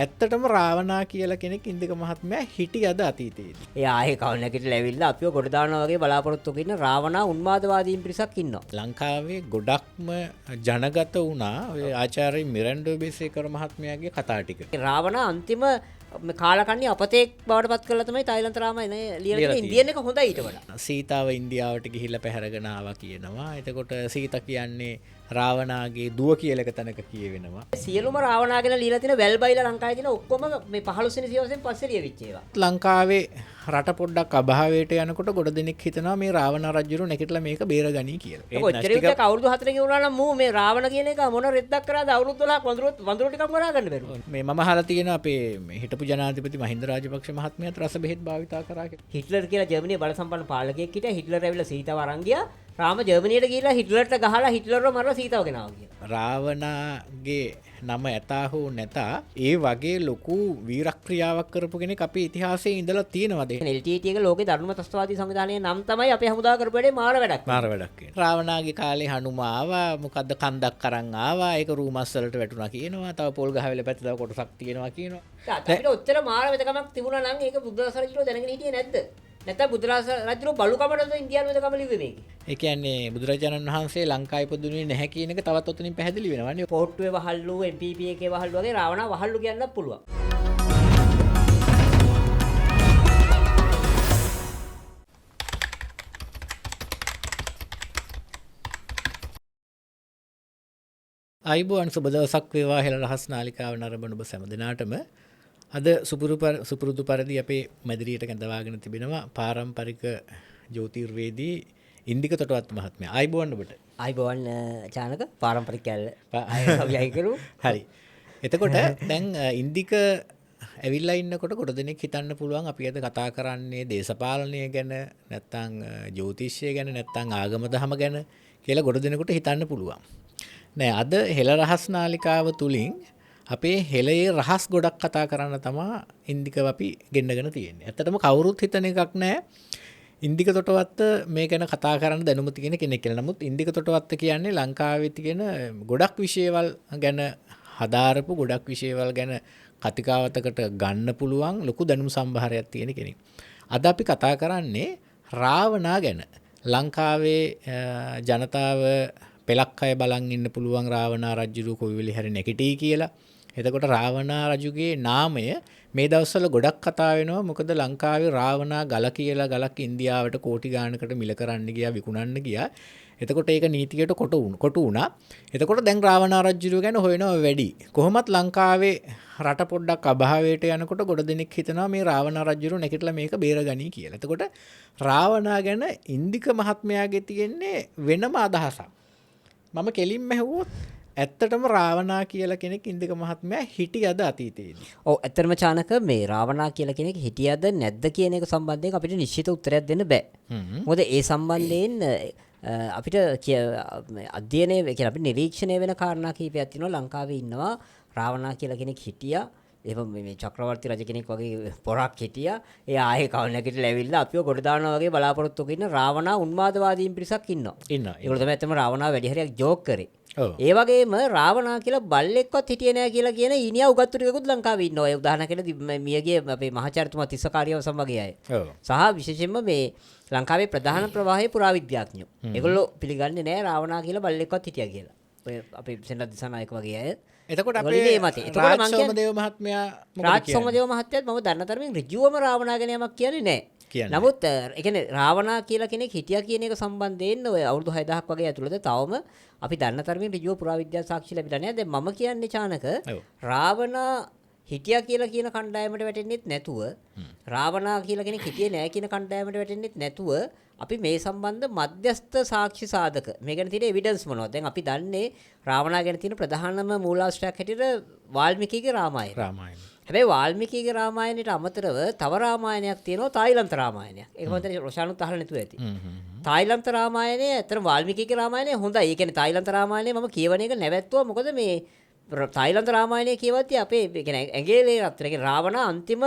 ඇත්තටම රාවණා කියලා කෙනෙක් ඉන්දික මහත්මයා හිටියද අතීතයේදී? ඒ ආයේ කවුනකට ලැවිල්ලා අපිව කොට දානවා වගේ බලාපොරොත්තු වෙන රාවණා උන්මාදවාදීන් පිරිසක් ඉන්නවා. ලංකාවේ ගොඩක්ම ජනගත වුණා ඔය ආචාර්ය මිරැන්ඩෝ බෙසේකර මහත්මයාගේ කතා ටික. රාවණා අන්තිම කාලකන්ණි අපතේක් බවට පත් කරලා තමයි තායිලන්ත රාමායනය ලියලා තියෙන්නේ. ඉන්දියන් එක හොඳයි ඊට වඩා. සීතාව ඉන්දියාවට ගිහිල්ලා පැහැරගෙන ආවා කියනවා. එතකොට සීතා කියන්නේ රාවණාගේ දුව කියලා එක තැනක කියවෙනවා. සියලුම රාවණා ගැන ලියලා තියෙන වැල් බයිලා ලංකාවේ තියෙන ඔක්කොම මේ 15 වෙනි සියවසෙන් පස්සේ ලියවිච්ච ඒවා. ලංකාවේ රට පොඩ්ඩක් අභාවයට යනකොට ගොඩ දෙනෙක් හිතනවා මේ රාවණ රජුරු නැගිටලා මේක බේරගනී කියලා. ඒක ඔච්චර අවුරුදු 4කින් වුණා නම් මූ මේ රාවණ කියන එක මොන රෙද්දක් කරාද අවුරුදු 12ක් වඳුරු ටිකක් මරා ගන්න බැරුව. මේ මම අහලා තියෙනවා අපේ හිටපු ජනාධිපති මහින්ද රාජපක්ෂ මහත්මයාත් රස බෙහෙත් භාවිතා කරා කියලා. හිට්ලර් කියලා ජර්මනියේ බල සම්පන්න පාලකයෙක් හිටියා. හිට්ලර් ඇවිල්ලා සීතාව අරන් ගියා. රාම ජර්මනියට ගිහිල්ලා හිට්ලර්ට ගහලා හිට්ලර්ව මරලා සීතාව ගෙනාවා කියලා. රාවණාගේ නම ඇතා හෝ නැතා ඒ වගේ ලොකු වීරක්‍රියාවක් කරපු කෙනෙක් අපේ ඉතිහාසයේ ඉඳලා තියෙනවද? LTT එක ලෝකේ ධර්ම ත්‍රස්තවාදී සංවිධානයේ නම් තමයි අපේ හමුදාව කරපු වැඩේ මාර වැඩක්. මාර වැඩක්. රාවණාගේ කාලේ හනුමා ආවා මොකද්ද කන්දක් අරන් ආවා ඒක රූමස් වලට වැටුණා කියනවා. තව පොල් ගහවෙල පැත්තේ තව කොටසක් තියෙනවා කියනවා. අපිට ඔච්චර මාර වෙදකමක් තිබුණා නම් ඒක බුද්ධදාස රජුට දැනගෙන හිටියේ නැද්ද? නැත්නම් බුදුරජාණන් රජුගේ බලුකමටද ඉන්දියානු වෙදකම ලිව්වේ මේක? ඒ කියන්නේ බුදුරජාණන් වහන්සේ ලංකාවේ ඉපදුනේ නැහැ කියන එක තවත් ඔතනින් පැහැදිලි වෙනවා නේ. පොට්ටුවේ වහල්ලු MPP එකේ වහල්ලු වගේ රාවණා වහල්ලු කියන්නත් පුළුවන්. අයිබෝන් සුබ දවසක් වේවා හෙළ රහස් නාලිකාව නරඹන ඔබ සෑම දිනාටම අද සුපුරුදු පරිදි අපේ මැදිරියට කැඳවාගෙන තිබෙනවා පාරම්පරික ජ්‍යොතිර්වේදී ඉන්දික තොටවත් මහත්මයා. අයිබෝන් ඔබට. අයිබෝන් චානක පාරම්පරික කැල්ල. අපි අය කරු. හරි. එතකොට දැන් ඉන්දික ඇවිල්ලා ඉන්නකොට කොට දෙනෙක් හිතන්න පුළුවන් අපි අද කතා කරන්නේ දේශපාලනය ගැන නැත්නම් ජ්‍යොතිෂය ගැන නැත්නම් ආගම දහම ගැන කියලා කොට දෙනෙකුට හිතන්න පුළුවන්. නෑ අද හෙළ රහස් නාලිකාව තුලින් අපේ හෙළයේ රහස් ගොඩක් කතා කරන්න තමයි ඉන්දිකව අපි ගෙන්නගෙන තියෙන්නේ. ඇත්තටම කවුරුත් හිතන එකක් නෑ ඉන්දික තොටවත්ත මේ ගැන කතා කරන්න දැනුම තියෙන කෙනෙක් කියලා. නමුත් ඉන්දික තොටවත්ත කියන්නේ ලංකාවේ තියෙන ගොඩක් විෂයවල් ගැන හදාරපු ගොඩක් විෂයවල් ගැන කතිකාවතකට ගන්න පුළුවන් ලොකු දැනුම් සම්භාරයක් තියෙන කෙනෙක්. අද අපි කතා කරන්නේ රාවණා ගැන. ලංකාවේ ජනතාව පෙලක් අය බලන් ඉන්න පුළුවන් රාවණා රජුරු කොයි වෙලේ හරි නැගිටී කියලා. එතකොට රාවණා රජුගේ නාමය මේ දවස්වල ගොඩක් කතා වෙනවා. මොකද ලංකාවේ රාවණා ගල කියලා ගලක් ඉන්දියාවට කෝටි ගානකට මිල කරන්න ගියා විකුණන්න ගියා. එතකොට ඒක නීතියට කොටු වුණා. එතකොට දැන් රාවණා රජුරු ගැන හොයනවා වැඩි. කොහොමත් ලංකාවේ රට පොඩ්ඩක් අභාවයට යනකොට ගොඩ දෙනෙක් හිතනවා මේ රාවණා රජුරු නැගිටලා මේක බේරගනී කියලා. එතකොට රාවණා ගැන ඉන්දික මහත්මයාගේ තියෙන්නේ වෙනම අදහසක්. මම කෙලින්ම ඇහුවොත් ඇත්තටම රාවණා කියලා කෙනෙක් ඉන්දික මහත්මයා හිටියද අතීතයේදී? ඔව් ඇත්තටම චානක මේ රාවණා කියලා කෙනෙක් හිටියද නැද්ද කියන එක සම්බන්ධයෙන් අපිට නිශ්චිත උත්තරයක් දෙන්න බෑ. මොකද ඒ සම්බන්ධයෙන් අපිට අධ්‍යයනය කියන අපිට නිරීක්ෂණය වෙන කාරණා කීපයක් තියෙනවා. ලංකාවේ ඉන්නවා රාවණා කියලා කෙනෙක් හිටියා. එහෙම මේ චක්‍රවර්ති රජ කෙනෙක් වගේ පොරක් හිටියා. ඒ ආයේ කවුනකට ලැවිල්ලා අපිව කොට දානවා වගේ බලාපොරොත්තු වෙන රාවණා උන්මාදවාදීන් පිරිසක් ඉන්නවා. ඒගොල්ලෝ තමයි ඇත්තම රාවණා වැඩි හරියක් ජෝක් කරේ. ඒ වගේම රාවණා කියලා බල්ලෙක්වත් හිටියේ නෑ කියලා කියන ඊනියා උගත්තු ටිකකුත් ලංකාවේ ඉන්නවා. ඒ උදාහරණයකට මියගේ අපේ මහාචාර්යතුමා තිස්සකාරියවසම් වගේ අය. සහ විශේෂයෙන්ම මේ ලංකාවේ ප්‍රධාන ප්‍රවාහයේ පුරාවිද්‍යාඥයෝ. ඒගොල්ලෝ පිළිගන්නේ නෑ රාවණා කියලා බල්ලෙක්වත් හිටියා කියලා. ඔය අපේ සෙනරත් දිසානායක වගේ අය. එතකොට අපේ රාජ් සෝමදේව මහත්මයා රාජ් සෝමදේව මහත්තයාත් මම දන්න තරමින් ඍජුවම රාවණා ගැන යමක් කියන්නේ නෑ. නමුත් ඒ කියන්නේ රාවණා කියලා කෙනෙක් හිටියා කියන එක සම්බන්ධයෙන් ඔය අවුරුදු 6000ක් වගේ ඇතුළත තවම අපි දන්න තරමින් ඍජුව පුරාවිද්‍යා සාක්ෂි ලැබිලා නෑ. දැන් මම කියන්නේ චානක රාවණා හිටියා කියලා කියන කණ්ඩායමට වැටෙන්නෙත් නැතුව රාවණා කියලා කෙනෙක් හිටියේ නෑ කියන කණ්ඩායමට වැටෙන්නෙත් නැතුව අපි මේ සම්බන්ධ මධ්‍යස්ථ සාක්ෂි සාධක මේ ගැන තියෙන එවිඩන්ස් මොනවද? දැන් අපි දන්නේ රාවණා ගැන තියෙන ප්‍රධානම මූලාශ්‍රයක් හැටියට වාල්මීකිගේ රාමායන. හැබැයි වාල්මීකිගේ රාමායනයට අමතරව තව රාමායනයක් තියෙනවා තායිලන්ත රාමායනයක්. ඒක මම දැන් රොෂානුත් අහලා නැතුව ඇති. තායිලන්ත රාමායනය ඇත්තට වාල්මීකිගේ රාමායනය හොඳයි. ඒ කියන්නේ තායිලන්ත රාමායනය මම කියවන එක නැවැත්තුවා. මොකද මේ තායිලන්ත රාමායනය කියවද්දී අපේ ඒ කියන්නේ ඇඟේලේ රත්තරේ රාවණා අන්තිම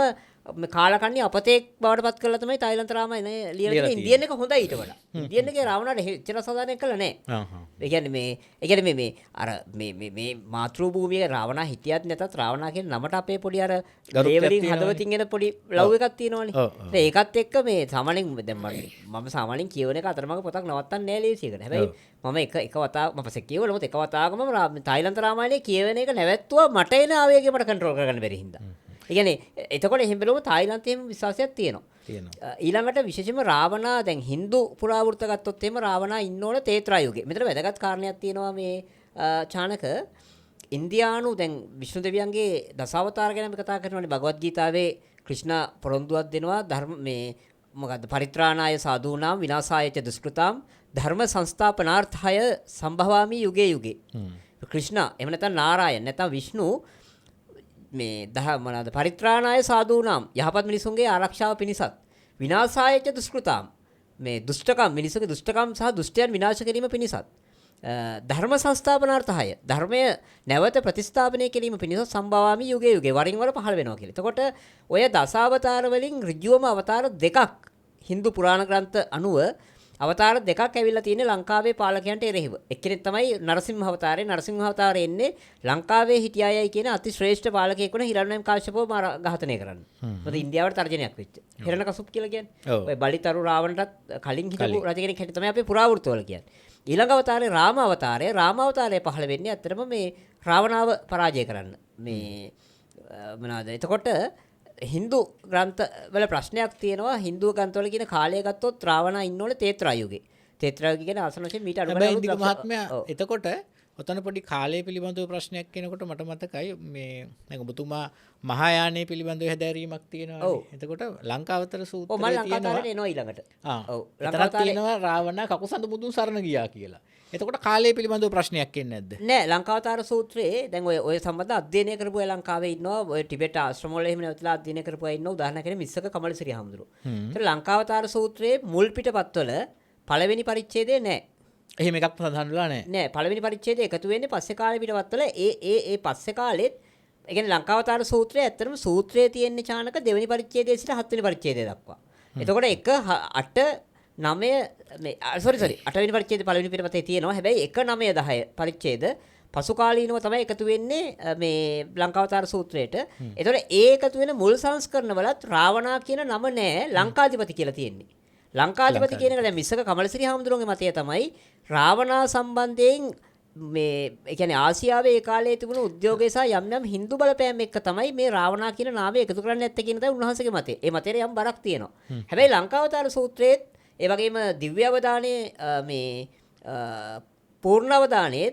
කාලකන්ණි අපතෙක් බවට පත් කරලා තමයි තායිලන්ත රාමායනේ ලියලා ඉන්දියන් එක හොඳයි ඊට වඩා. ඉන්දියන් එකේ රාවණාට එච්චර සාධාරණ කළා නෑ. ඒ කියන්නේ මේ අර මේ මාතෘ භූමියේ රාවණා හිටියත් නැතත් රාවණා කියන නමට අපේ පොඩි අර ලේවලින් හදවතින් එන පොඩි ලව් එකක් තියෙනවනේ. ඒකත් එක්ක මේ සාමාන්‍යයෙන් දැන් මම සාමාන්‍යයෙන් කියවන එක අතරමඟ පොතක් නවත්තන්නේ නෑ ලේසියකට. හැබැයි මම එක වතාවක් මම පස්සේ කියවල මොකද එක වතාවකම තායිලන්ත රාමායනේ කියවන එක නැවැත්තුවා මට එන ආවේගය මට කන්ට්‍රෝල් කරගන්න බැරි හින්දා. ඒ කියන්නේ එතකොට එහෙම බලමු තායිලන්තයේ විශ්වාසයක් තියෙනවා. ඊළඟට විශේෂයෙන්ම රාවණා දැන් Hindu පුරාවෘත්ත ගත්තොත් එහෙම රාවණා ඉන්න ඕන තේත්‍රා යුගයේ. මෙතන වැදගත් කාරණයක් තියෙනවා මේ චානක ඉන්දියානු දැන් විෂ්ණු දෙවියන්ගේ දසාවතාර ගැන අපි කතා කරනවානේ භගවත් ගීතාවේ ක්‍රිෂ්ණ පොරොන්දුවක් දෙනවා ධර්ම මේ මොකද්ද පරිත්‍රාණාය සාධූනාම් විනාශායච දුෂ්කෘතාම් ධර්ම සංස්ථාපනාර්ථය සම්භවාමි යුගේ යුගේ. ක්‍රිෂ්ණ එහෙම නැත්නම් නාරායන නැත්නම් විෂ්ණු මේ මොනවාද පරිත්‍රාණාය සාධූනාම් යහපත් මිනිසුන්ගේ ආරක්ෂාව පිණිසත් විනාශායච දුෂ්කෘතාම් මේ දුෂ්ටකම් මිනිසුන්ගේ දුෂ්ටකම් සහ දුෂ්ටයන් විනාශ කිරීම පිණිසත් ධර්ම සංස්ථාපනාර්ථය ධර්මය නැවත ප්‍රතිස්ථාපනය කිරීම පිණිස සම්භවාමි යුගේ යුගේ වරින් වර පහළ වෙනවා කියලා. එතකොට ඔය දසාවතාර වලින් ඍජුවම අවතාර දෙකක් Hindu පුරාණ ග්‍රන්ථ අනුව අවතාර දෙකක් ඇවිල්ලා තියෙන්නේ ලංකාවේ පාලකයන්ට එරෙහිව. එක්කෙනෙක් තමයි නරසිංහ අවතාරේ. නරසිංහ අවතාරේ එන්නේ ලංකාවේ හිටියයයි කියන අති ශ්‍රේෂ්ඨ පාලකයෙක් වුණ හිරණ්‍යම් කාශ්‍යපව ඝාතනය කරන්න. මොකද ඉන්දියාවට තර්ජනයක් වෙච්ච. හිරණකසුප් කියලා කියන්නේ. ඔය බලිතරු රාවණටත් කලින් හිටපු රජ කෙනෙක් හැටි තමයි අපේ පුරාවෘත්තවල කියන්නේ. ඊළඟ අවතාරේ රාම අවතාරය. රාම අවතාරය පහළ වෙන්නේ ඇත්තටම මේ රාවණාව පරාජය කරන්න. මේ මොනවාද? එතකොට Hindu ග්‍රන්ථ වල ප්‍රශ්නයක් තියෙනවා. Hindu ග්‍රන්ථ වල කියන කාලය ගත්තොත් රාවණා ඉන්න ඕනේ තේත්‍රා යුගේ. තේත්‍රා යුගේ කියන්නේ ආසන වශයෙන් මීට අඩු හැබැයි ඉන්දික මහත්මයා එතකොට ඔතන පොඩි කාලය පිළිබඳව ප්‍රශ්නයක් කියනකොට මට මතකයි මේ දැන් ඔබතුමා මහායානය පිළිබඳව හැදෑරීමක් තියෙනවා. එතකොට ලංකාවතර සූත්‍රයේ තියෙනවා. ඔව් මම ලංකාවතරේ එනවා ඊළඟට. ඔව් ලංකාවතරේ තියෙනවා රාවණා කකුසඳ මුදුන් සරණ ගියා කියලා. එතකොට කාලය පිළිබඳව ප්‍රශ්නයක් එන්නේ නැද්ද? නෑ ලංකාවතාර සූත්‍රයේ දැන් ඔය සම්බන්ධ අධ්‍යයනය කරපු අය ලංකාවේ ඉන්නවා. ඔය ටිබෙට් ආශ්‍රම වල එහෙම නැවතලා අධ්‍යයනය කරපු අය ඉන්නවා. උදාහරණයක් කියන්නේ මිස්සක කමලසිරි හාමුදුරුවෝ. ඒතර ලංකාවතාර සූත්‍රයේ මුල් පිටපත්වල පළවෙනි පරිච්ඡේදය නෑ. එහෙම එකක් සඳහන් වෙලා නෑ. නෑ පළවෙනි පරිච්ඡේදය එකතු වෙන්නේ පස්සේ කාලේ පිටපත්වල ඒ පස්සේ කාලෙත් ඒ කියන්නේ ලංකාවතාර සූත්‍රයේ ඇත්තටම සූත්‍රයේ තියෙන චානක දෙවෙනි පරිච්ඡේදයේ සිට හත්වෙනි පරිච්ඡේදය දක්වා. එතකොට 1 8 9 මේ සෝරි 8 වෙනි පරිච්ඡේදය පළවෙනි පිටපතේ තියෙනවා. හැබැයි 1 9 10 පරිච්ඡේද පසු කාලීනව තමයි එකතු වෙන්නේ මේ ලංකාවතාර සූත්‍රයට. එතකොට ඒ එකතු වෙන මුල් සංස්කරණ වලත් රාවණා කියන නම නෑ ලංකාධිපති කියලා තියෙන්නේ. ලංකාධිපති කියන එක දැන් මිස්සක කමලසිරි හාමුදුරුවන්ගේ මතය තමයි රාවණා සම්බන්ධයෙන් මේ ඒ කියන්නේ ආසියාවේ ඒ කාලයේ තිබුණු උද්‍යෝගය සහ යම් යම් Hindu බලපෑම් එක්ක තමයි මේ රාවණා කියන නාමය එකතු කරන්නේ නැත්තේ කියන තමයි උන්වහන්සේගේ මතය. ඒ මතයේ යම් බරක් තියෙනවා. හැබැයි ලංකාවතාර සූත්‍රයේත් ඒ වගේම දිව්‍ය අවදානයේ මේ පූර්ණ අවදානයේ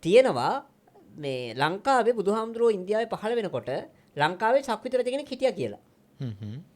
තියෙනවා මේ ලංකාවේ බුදුහාමුදුරුවෝ ඉන්දියාවේ පහළ වෙනකොට ලංකාවේ ශක්විත රජ කෙනෙක් හිටියා කියලා.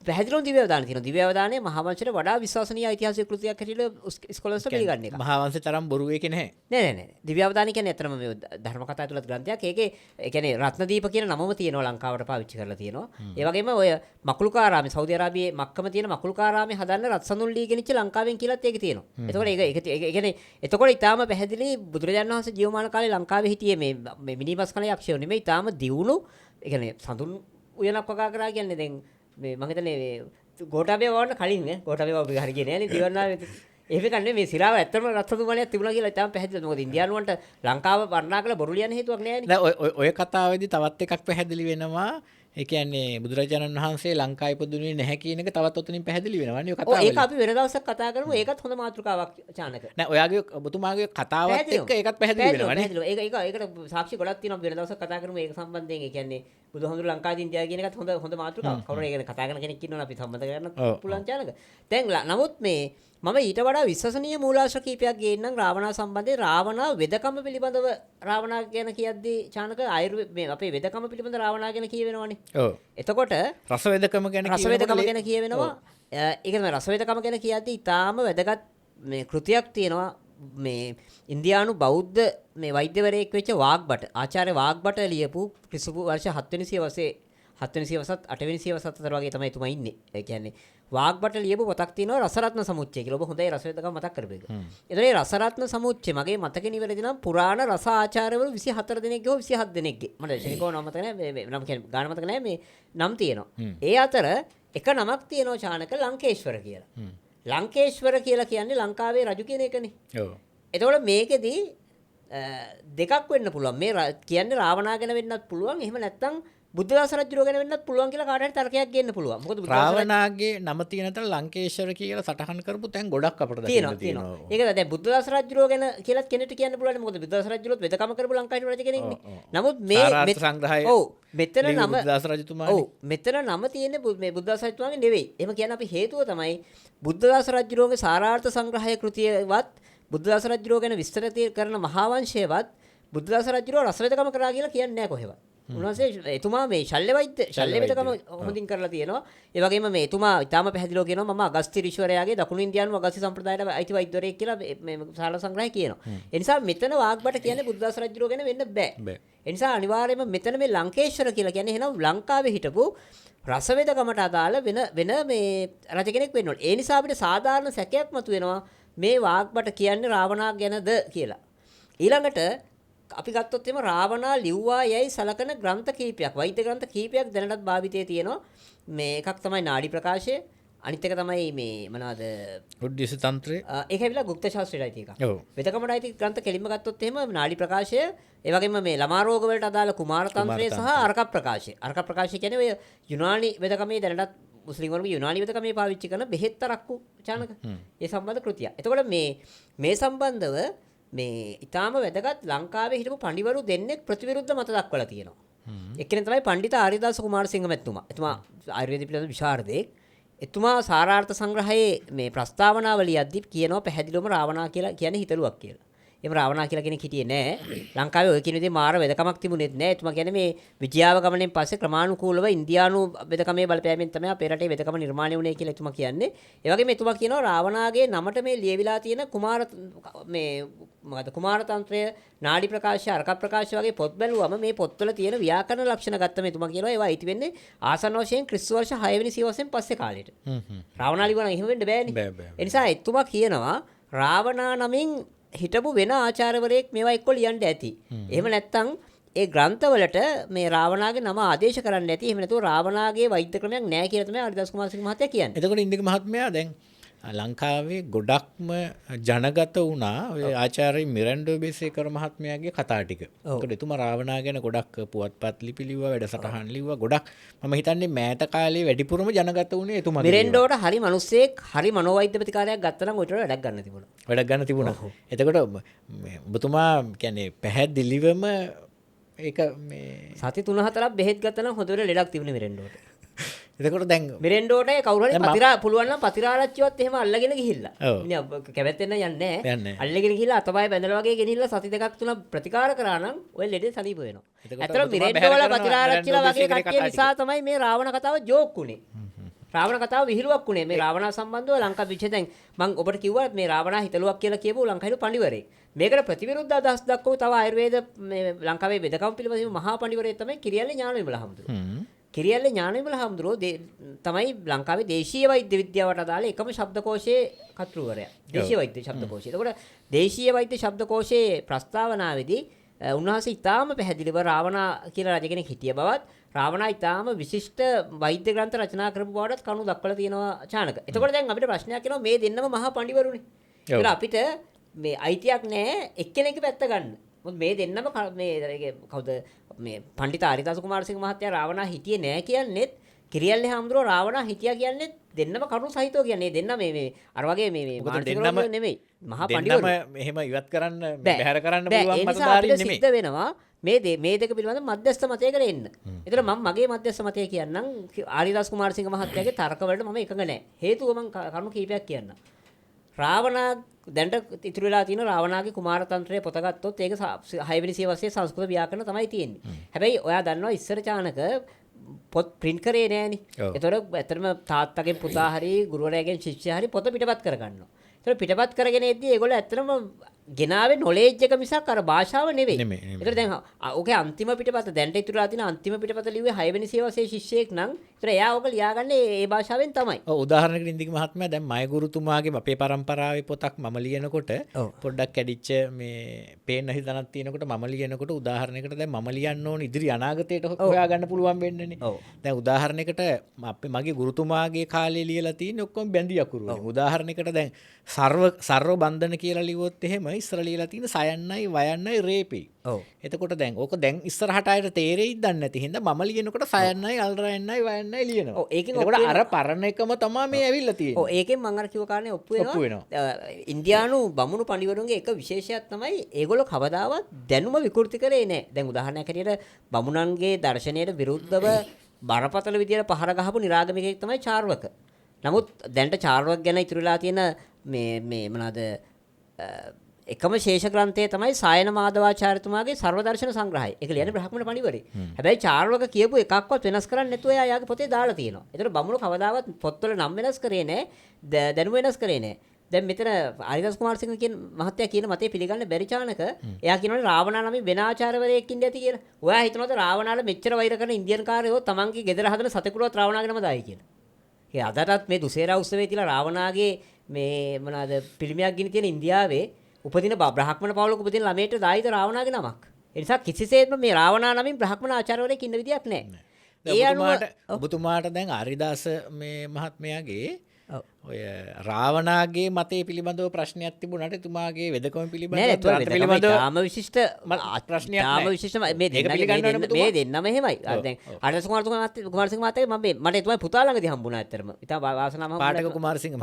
පැහැදිලිවම දිව්‍ය අවදාන තියෙනවා. දිව්‍ය අවදානයේ මහා වංශයට වඩා විශ්වසනීය ඓතිහාසික කෘතියක් හැටියට ස්කෝලර්ස්ලා පිළිගන්නේ එක. මහා වංශේ තරම් බොරු එකේ නැහැ. නෑ. දිව්‍ය අවදාන කියන්නේ අතරම මේ ධර්ම කතා තුලත් ග්‍රන්ථයක්. ඒකේ ඒ කියන්නේ රත්නදීප කියන නමම තියෙනවා ලංකාවට පාවිච්චි කරලා තියෙනවා. ඒ වගේම ඔය මකුලුකාරාමේ සෞදි අරාබියේ මක්කම තියෙන මකුලුකාරාමේ හදන්න රත්සඳුන් ලී ගෙනිච්ච ලංකාවෙන් කියලාත් ඒකේ තියෙනවා. එතකොට ඒක කියන්නේ එතකොට ඊටාම පැහැදිලි බුදුරජාණන් වහන්සේ ජීවමාන කාලේ ලංකාවේ හිටියේ මේ මිනිමස් කන යක්ෂයෝ නෙමෙයි. ඊටාම දියුණු ඒ කියන්නේ සඳුන් උයනක් වගා කරා කියන්නේ දැන් මේ මම හිතන්නේ මේ ගෝඨාභය වවන්න කලින් නේ ගෝඨාභය වව හරි කියන්නේ නේ දිවන්නාවේ එහෙම කන්නේ මේ සිරාව ඇත්තම රත්සඳු මලයක් තිබුණා කියලා ඉතාලම පැහැදිලිද මොකද ඉන්දියානුවන්ට ලංකාව වර්ණනා කළ බොරු ලියන්න හේතුවක් නැහැ නේ දැන් ඔය කතාවේදී තවත් එකක් පැහැදිලි වෙනවා ඒ කියන්නේ බුදුරජාණන් වහන්සේ ලංකාවේ ඉපදුනේ නැහැ කියන එක තවත් ඔතනින් පැහැදිලි වෙනවා නේ ඔය කතාව. ඒක අපි වෙන දවසක් කතා කරමු. ඒකත් හොඳ මාතෘකාවක් චානක. නෑ ඔයාගේ ඔබතුමාගේ කතාවත් එක්ක ඒකත් පැහැදිලි වෙනවා නේ. ඒකට සාක්ෂි ගොඩක් තියෙනවා. වෙන දවසක් කතා කරමු ඒක සම්බන්ධයෙන්. ඒ කියන්නේ බුදුහාමුදුරු ලංකාවේ ඉන්දියාව කියන එකත් හොඳ මාතෘකාවක්. කවුරු ඒක කතා කරන කෙනෙක් ඉන්නවනේ අපි සම්බන්ධ කරගන්න පුළුවන් චානක. දැන් නමුත් මේ මම ඊට වඩා විශ්වසනීය මූලාශ්‍ර කීපයක් ගේන්නම් රාවණා සම්බන්ධයෙන්. රාවණා වෙදකම පිළිබඳව රාවණා ගැන කියද්දී චානක මේ අපේ වෙදකම පිළිබඳ රාවණා ගැන කියවෙනවනේ. ඔව්. එතකොට රසවේදකම ගැන කියවෙනවා. ඒක තමයි රසවේදකම ගැන කියද්දී ඊටාම වැදගත් මේ කෘතියක් තියෙනවා. මේ ඉන්දියානු බෞද්ධ මේ වෛද්‍යවරයෙක් වෙච්ච වාග්බට ආචාර්ය වාග්බට ලියපු ක්‍රිස්තු වර්ෂ 7 වෙනි සියවසේ 7 වෙනි සියවසත් 8 වෙනි සියවසත් අතර වගේ තමයි එතුමා ඉන්නේ. ඒ කියන්නේ වාග්බට ලියපු පොතක් තියෙනවා රසරත්න සමුච්චය කියලා. ඔබ හොඳයි රසවේදකම මතක් කරපු එක. ඒතර මේ රසරත්න සමුච්චය මගේ මතකෙ නිවැරදි නම් පුරාණ රස ආචාර්යවරු 24 දෙනෙක්ගේ හෝ 27 දෙනෙක්ගේ. මට ශනිකෝ නම මතක නැහැ. මේ නම් කියන්නේ ගාන මතක නැහැ. මේ නම් තියෙනවා. ඒ අතර එක නමක් තියෙනවා චානක ලංකේශ්වර කියලා. ලංකේශ්වර කියලා කියන්නේ ලංකාවේ රජු කියන එකනේ. ඔව්. එතකොට මේකෙදි දෙකක් වෙන්න පුළුවන්. මේ කියන්නේ රාවණා ගැන වෙන්නත් පුළුවන්. එහෙම නැත්නම් බුද්ධදාස රජුරෝ ගැන වෙන්නත් පුළුවන් කියලා කාට හරි තර්කයක් ගේන්න පුළුවන්. මොකද රාවණාගේ නම තියෙන තැන ලංකේශ්වර කියලා සටහන් කරපු තැන් ගොඩක් අපිට දකින්න තියෙනවා. ඒක දැන් බුද්ධදාස රජුරෝ ගැන කියලාත් කෙනෙක්ට කියන්න පුළුවන්. මොකද බුද්ධදාස රජුරෝත් වෙදකම කරපු ලංකාවේ රජ කෙනෙක්නේ. නමුත් මේ සංග්‍රහය ඔව් මෙතන නම බුද්ධදාස රජතුමානේ. ඔව් මෙතන නම තියෙන්නේ මේ බුද්ධදාස රජතුමාගේ නෙවෙයි. එහෙම කියන අපි හේතුව තමයි බුද්ධදාස රජුරෝගේ සාරාර්ථ සංග්‍රහය කෘතියවත් බුද්ධදාස රජුරෝ ගැන විස්තර කරන මහාවංශයවත් බුද්ධදාස රජුරෝ රසවෙදකම කරා කියලා කියන්නේ නැහැ කොහෙවත්. උන්වහන්සේ එතුමා මේ ශල්‍ය වෙදකම හොඳින් කරලා තියෙනවා. ඒ වගේම මේ එතුමා ඊටාම පැහැදිලිව කියනවා මම අගස්ත්‍ය ඍෂිවරයාගේ දකුණු ඉන්දියානු අගස්ත්‍ය සම්ප්‍රදායට අයිති වෛද්‍යවරයෙක් කියලා මේ සාල සංග්‍රහය කියනවා. ඒ නිසා මෙතන වාග්බට කියන්නේ බුද්ධදාස රජුරෝ ගැන වෙන්න බෑ. ඒ නිසා අනිවාර්යයෙන්ම මෙතන මේ ලංකේශ්වර කියලා කියන්නේ එහෙනම් ලංකාවේ හිටපු රසවෙදකමට අදාළ වෙන මේ රජ කෙනෙක් වෙන්න ඕනේ. ඒ නිසා අපිට සාධාරණ සැකයක් මතුවෙනවා මේ වාග්බට කියන්නේ රාවණා ගැනද කියලා. ඊළඟට අපි ගත්තොත් එම රාවණා ලිව්වා යයි සලකන ග්‍රන්ථ කීපයක් වෛද්‍ය ග්‍රන්ථ කීපයක් දැනටත් භාවිතයේ තියෙනවා. මේ එකක් තමයි නාඩි ප්‍රකාශය. අනිත් එක තමයි මේ මොනවාද උද්දේශ තන්ත්‍රය. ඒක ඇවිල්ලා ගුප්ත ශාස්ත්‍රයට අයිති එකක්. ඔව්. වෙදකමට අයිති ග්‍රන්ථ කෙලින්ම ගත්තොත් එහෙම නාඩි ප්‍රකාශය, ඒ වගේම මේ ළමා රෝග වලට අදාළ කුමාර තන්ත්‍රය සහ අර්ක ප්‍රකාශය. අර්ක ප්‍රකාශය කියන්නේ ඔය යුනානි වෙදකමේ දැනටත් මුස්ලිම් වරුන්ගේ යුනානි වෙදකමේ පාවිච්චි කරන බෙහෙත් තරක්කු චානක. ඒ සම්බන්ධ කෘතිය. එතකොට මේ සම්බන්ධව මේ ඊටාම වැදගත් ලංකාවේ හිටපු පඬිවරු දෙන්නෙක් ප්‍රතිවිරුද්ධ මත දක්වලා තියෙනවා. එක්කෙනෙක් තමයි පඬිත ආර්යදාස කුමාරසිංහ මැතිතුමා. එතුමා ආයුර්වේද පිළිබඳ විශාරදෙක්. එතුමා සාරාර්ථ සංග්‍රහයේ මේ ප්‍රස්තාවනාවලියද්දි කියනවා පැහැදිලිවම රාවණා කියලා කියන්නේ හිතලුවක් කියලා. එහෙම රාවණා කියලා කෙනෙක් හිටියේ නැහැ. ලංකාවේ ඔය කියන විදිහේ මාර වෙදකමක් තිබුණෙත් නැහැ. එතුමා කියන්නේ මේ විජයාව ගමනෙන් පස්සේ ක්‍රමානුකූලව ඉන්දියානු වෙදකමේ බලපෑමෙන් තමයි අපේ රටේ වෙදකම නිර්මාණය වුණේ කියලා එතුමා කියන්නේ. ඒ වගේම එතුමා කියනවා රාවණාගේ නමට මේ ලියවිලා තියෙන කුමාර තන්ත්‍රය, නාඩි ප්‍රකාශය, අර්ක ප්‍රකාශය වගේ පොත් බැලුවම මේ පොත්වල තියෙන ව්‍යාකරණ ලක්ෂණ ගත්තම එතුමා කියනවා ඒවා අයිති වෙන්නේ ආසන්න වශයෙන් ක්‍රිස්තු වර්ෂ 6 වෙනි සියවසෙන් පස්සේ කාලෙට. රාවණා ලිව්වා නම් එහෙම වෙන්න බෑනේ. ඒ නිසා එතුමා කියනවා රාවණා නමින් හිටපු වෙන ආචාර්යවරයෙක් මේවා එක්ක ලියන්න ඇති. එහෙම නැත්නම් ඒ ග්‍රන්ථවලට මේ රාවණාගේ නම ආදේශ කරන්න ඇති. එහෙම නැතුව රාවණාගේ වෛද්‍ය ක්‍රමයක් නැහැ කියලා තමයි ආරිදාස් කුමාරසිංහ මහත්තයා කියන්නේ. එතකොට ඉන්දික මහත්මයා දැන් ලංකාවේ ගොඩක්ම ජනගත වුණා ඔය ආචාර්ය මිරැන්ඩෝ බේසේකර මහත්මයාගේ කතා ටික. ඒකට එතුමා රාවණා ගැන ගොඩක් පුවත්පත් ලිපි ලිව්වා, වැඩසටහන් ලිව්වා. ගොඩක් මම හිතන්නේ මෑත කාලේ වැඩිපුරම ජනගත වුණේ එතුමා. මිරැන්ඩෝට හරි මිනිස්සෙක් හරි මනෝවෛද්‍ය ප්‍රතිකාරයක් ගත්තා නම් ඔයිට වැඩක් ගන්න තිබුණා. වැඩක් ගන්න තිබුණා. එතකොට ඔබතුමා කියන්නේ පැහැදිලිවම ඒක මේ සති 3-4ක් බෙහෙත් ගත්තා නම් හොඳට ලෙඩක් තිබුණේ මිරැන්ඩෝට. එතකොට දැන් මිරෙන්ඩෝට කවුරු හරි පතිරා පුළුවන් නම් පතිරාරච්චිවත් එහෙම අල්ලගෙන ගිහිල්ලා. ඉතින් කැමැත්තෙන් යන්නේ නැහැ. අල්ලගෙන ගිහිල්ලා අතපය බැඳලා වගේ ගෙනිහිල්ලා සති දෙකක් තුනක් ප්‍රතිකාර කරා නම් ඔය ලෙඩේ සනීප වෙනවා. ඇත්තටම මිරෙන්ඩෝ වල පතිරාරච්චිලා වගේ කට්ටිය නිසා තමයි මේ රාවණ කතාව ජෝක් උනේ. රාවණ කතාව විහිළුවක් උනේ. මේ රාවණා සම්බන්ධව ලංකා විශ්ේ දැන් මම ඔබට කිව්වා මේ රාවණා හිතලුවක් කියලා කියපු ලංකාවේ පඬිවරයෙක්. මේකට ප්‍රතිවිරුද්ධ අදහස් දක්වපු තව ආයුර්වේද මේ ලංකාවේ වෙදකම් පිළිබඳව මහා පඬිවරයෙක් තමයි කිරියල්ලේ ඥානවිමල හඳුරන්නේ. කිරියල්ලේ ඥානවිමල හඳුරෝ තමයි ලංකාවේ දේශීය වෛද්‍ය විද්‍යාවට අදාළ එකම ශබ්දකෝෂයේ කර්තෘවරයා. දේශීය වෛද්‍ය ශබ්දකෝෂය. එතකොට දේශීය වෛද්‍ය ශබ්දකෝෂයේ ප්‍රස්තාවනාවේදී උන්වහන්සේ ඉතාම පැහැදිලිව රාවණා කියලා රජ කෙනෙක් හිටිය බවත් රාවණා ඉතාම විශිෂ්ට වෛද්‍ය ග්‍රන්ථ රචනා කරපු බවටත් කරුණු දක්වලා තියෙනවා චානක. එතකොට දැන් අපිට ප්‍රශ්නයක් එනවා මේ දෙන්නම මහා පඬිවරුනේ. ඒක අපිට මේ අයිතියක් නැහැ එක්කෙනෙක්ගේ පැත්ත ගන්න. මොකද මේ දෙන්නම මේ කවුද මේ පඬිත ආරිදාස කුමාරසිංහ මහත්තයා රාවණා හිටියේ නෑ කියන්නේත් කිරියල්ලේ හාමුදුරුවෝ රාවණා හිටියා කියන්නේත් දෙන්නම කරුණු සහිතව කියන්නේ දෙන්න මේ අර වගේ මේ මානසික රෝගියෝ නෙමෙයි මහා පඬිවරු මෙහෙම ඉවත් කරන්න බැහැර කරන්න පුළුවන් මතධාරී නෙමෙයි. සිද්ධ වෙනවා මේ දෙක පිළිබඳව මධ්‍යස්ථ මතයකට එන්න. ඒතර මම මගේ මධ්‍යස්ථ මතය කියන්නම් ආරිදාස කුමාරසිංහ මහත්තයාගේ තර්ක වලට මම එකඟ නෑ. හේතුව මම කරුණු කීපයක් කියන්නම්. රාවණා දැන්ට ඉතුරු වෙලා තියෙන රාවණාගේ කුමාර තන්ත්‍රය පොත ගත්තොත් ඒක 6 වෙනි සියවසේ සංස්කෘත ව්‍යාකරණ තමයි තියෙන්නේ. හැබැයි ඔයා දන්නවා ඉස්සර චානක පොත් print කරේ නෑනේ. ඒතර ඇත්තටම තාත්තගෙන් පුතා හරි ගුරුවරයාගෙන් ශිෂ්‍යයා හරි පොත පිටපත් කරගන්නවා. ඒතර පිටපත් කරගෙන එද්දී ඒගොල්ලෝ ඇත්තටම ගෙනාවේ knowledge එක මිසක් අර භාෂාව නෙවෙයි. ඒතර දැන් ඕකේ අන්තිම පිටපත දැන්ට ඉතුරුලා තියෙන අන්තිම පිටපත ලිව්වේ 6 වෙනි සියවසේ ශිෂ්‍යයෙක් නම් ඒතර එයා ඔක ලියාගන්නේ ඒ භාෂාවෙන් තමයි. උදාහරණයකට ඉන්දික මහත්මයා දැන් මයගුරුතුමාගේ අපේ පරම්පරාවේ පොතක් මම ලියනකොට පොඩ්ඩක් කැඩිච්ච මේ පේන හිතනක් තියෙනකොට මම ලියනකොට උදාහරණයකට දැන් මම ලියන්න ඕන ඉදිරි අනාගතයට හොයාගන්න පුළුවන් වෙන්නනේ. දැන් උදාහරණයකට මගේ ගුරුතුමාගේ කාලේ ලියලා තියෙන ඔක්කොම බැඳි අකුරු වලින්. උදාහරණයකට දැන් සර්ව බන්ධන කියලා ලිව්වොත් එහෙම ඉස්සර ලියලා තියෙන සයන්නයි වයන්නයි රේපේ. එතකොට දැන් ඕක දැන් ඉස්සරහට ආයෙත් තේරෙයිද දන්නේ නැති හින්දා මම ලියනකොට සයන්නයි අල්රයන්නයි වයන්නයි ලියනවා. ඒකෙන් අර පරණ එකම තමයි මේ ඇවිල්ලා තියෙන්නේ. ඒකෙන් මම අර කිව්ව කාරණේ ඔප්පු වෙනවා. ඉන්දියානු බමුණු පඬිවරුන්ගේ එක විශේෂයක් තමයි ඒගොල්ලෝ කවදාවත් දැනුම විකෘති කරේ නැහැ. දැන් උදාහරණයක් හැටියට බමුණන්ගේ දර්ශනයට විරුද්ධව බරපතල විදියට පහර ගහපු නිරාගමිකයෙක් තමයි චාර්වක. නමුත් දැන්ට චාර්වක ගැන ඉතුරුලා තියෙන මේ මොනවාද එකම ශේෂ ග්‍රන්ථය තමයි සායන මාධවාචාර්යතුමාගේ සර්වදර්ශන සංග්‍රහය. ඒක ලියන්නේ බ්‍රහ්මණ පඬිවරේ. හැබැයි චාර්වක කියපු එකක්වත් වෙනස් කරන්නේ නැතුව එයා යාගේ පොතේ දාලා තියෙනවා. ඒතර බමුණු කවදාවත් පොත්වල නම් වෙනස් කරේ නැහැ. දැනුම වෙනස් කරේ නැහැ. දැන් මෙතන ආරිදාස් කුමාරසිංහ කියන මහත්තයා කියන මතේ පිළිගන්න බැරි චානක එයා කියනවානේ රාවණා නමින් වෙන ආචාර්යවරයෙක් ඉන්න ඇති කියලා. ඔයා හිතනවාද රාවණාට මෙච්චර වෛර කරන ඉන්දියන් කාරයෝ තමන්ගේ ගෙදර හදන සතෙකුලවත් රාවණාගෙනම දායි කියලා. ඒ අදටත් මේ දුසේරා උත්සවයේ තියලා රාවණාගේ මේ මොනවාද පිළිමයක් ගිනි තියෙන ඉන්දියාවේ උපදින බ්‍රාහ්මණ පවුලක උපදින ළමයට දායිද රාවණාගේ නමක්. ඒ නිසා කිසිසේත්ම මේ රාවණා නමින් බ්‍රාහ්මණ ආචාර්යවරයෙක් ඉන්න විදියක් නැහැ. ඒ අනුව ඔබතුමාට දැන් ආරිදාස මේ මහත්මයාගේ ඔය රාවණාගේ මතේ පිළිබඳව ප්‍රශ්නයක් තිබුණාට එතුමාගේ වෙදකම පිළිබඳව තාම විශිෂ්ට ප්‍රශ්නයක් තාම විශිෂ්ට මේ දෙන්නම එහෙමයි. දැන් ආරිදාස් කුමාරසිංහ මහත්තයා මට එතුමා පුතා ළඟදී හම්බුණා ඇත්තටම. ඉතින් වාසනාව පාඨක කුමාරසිංහ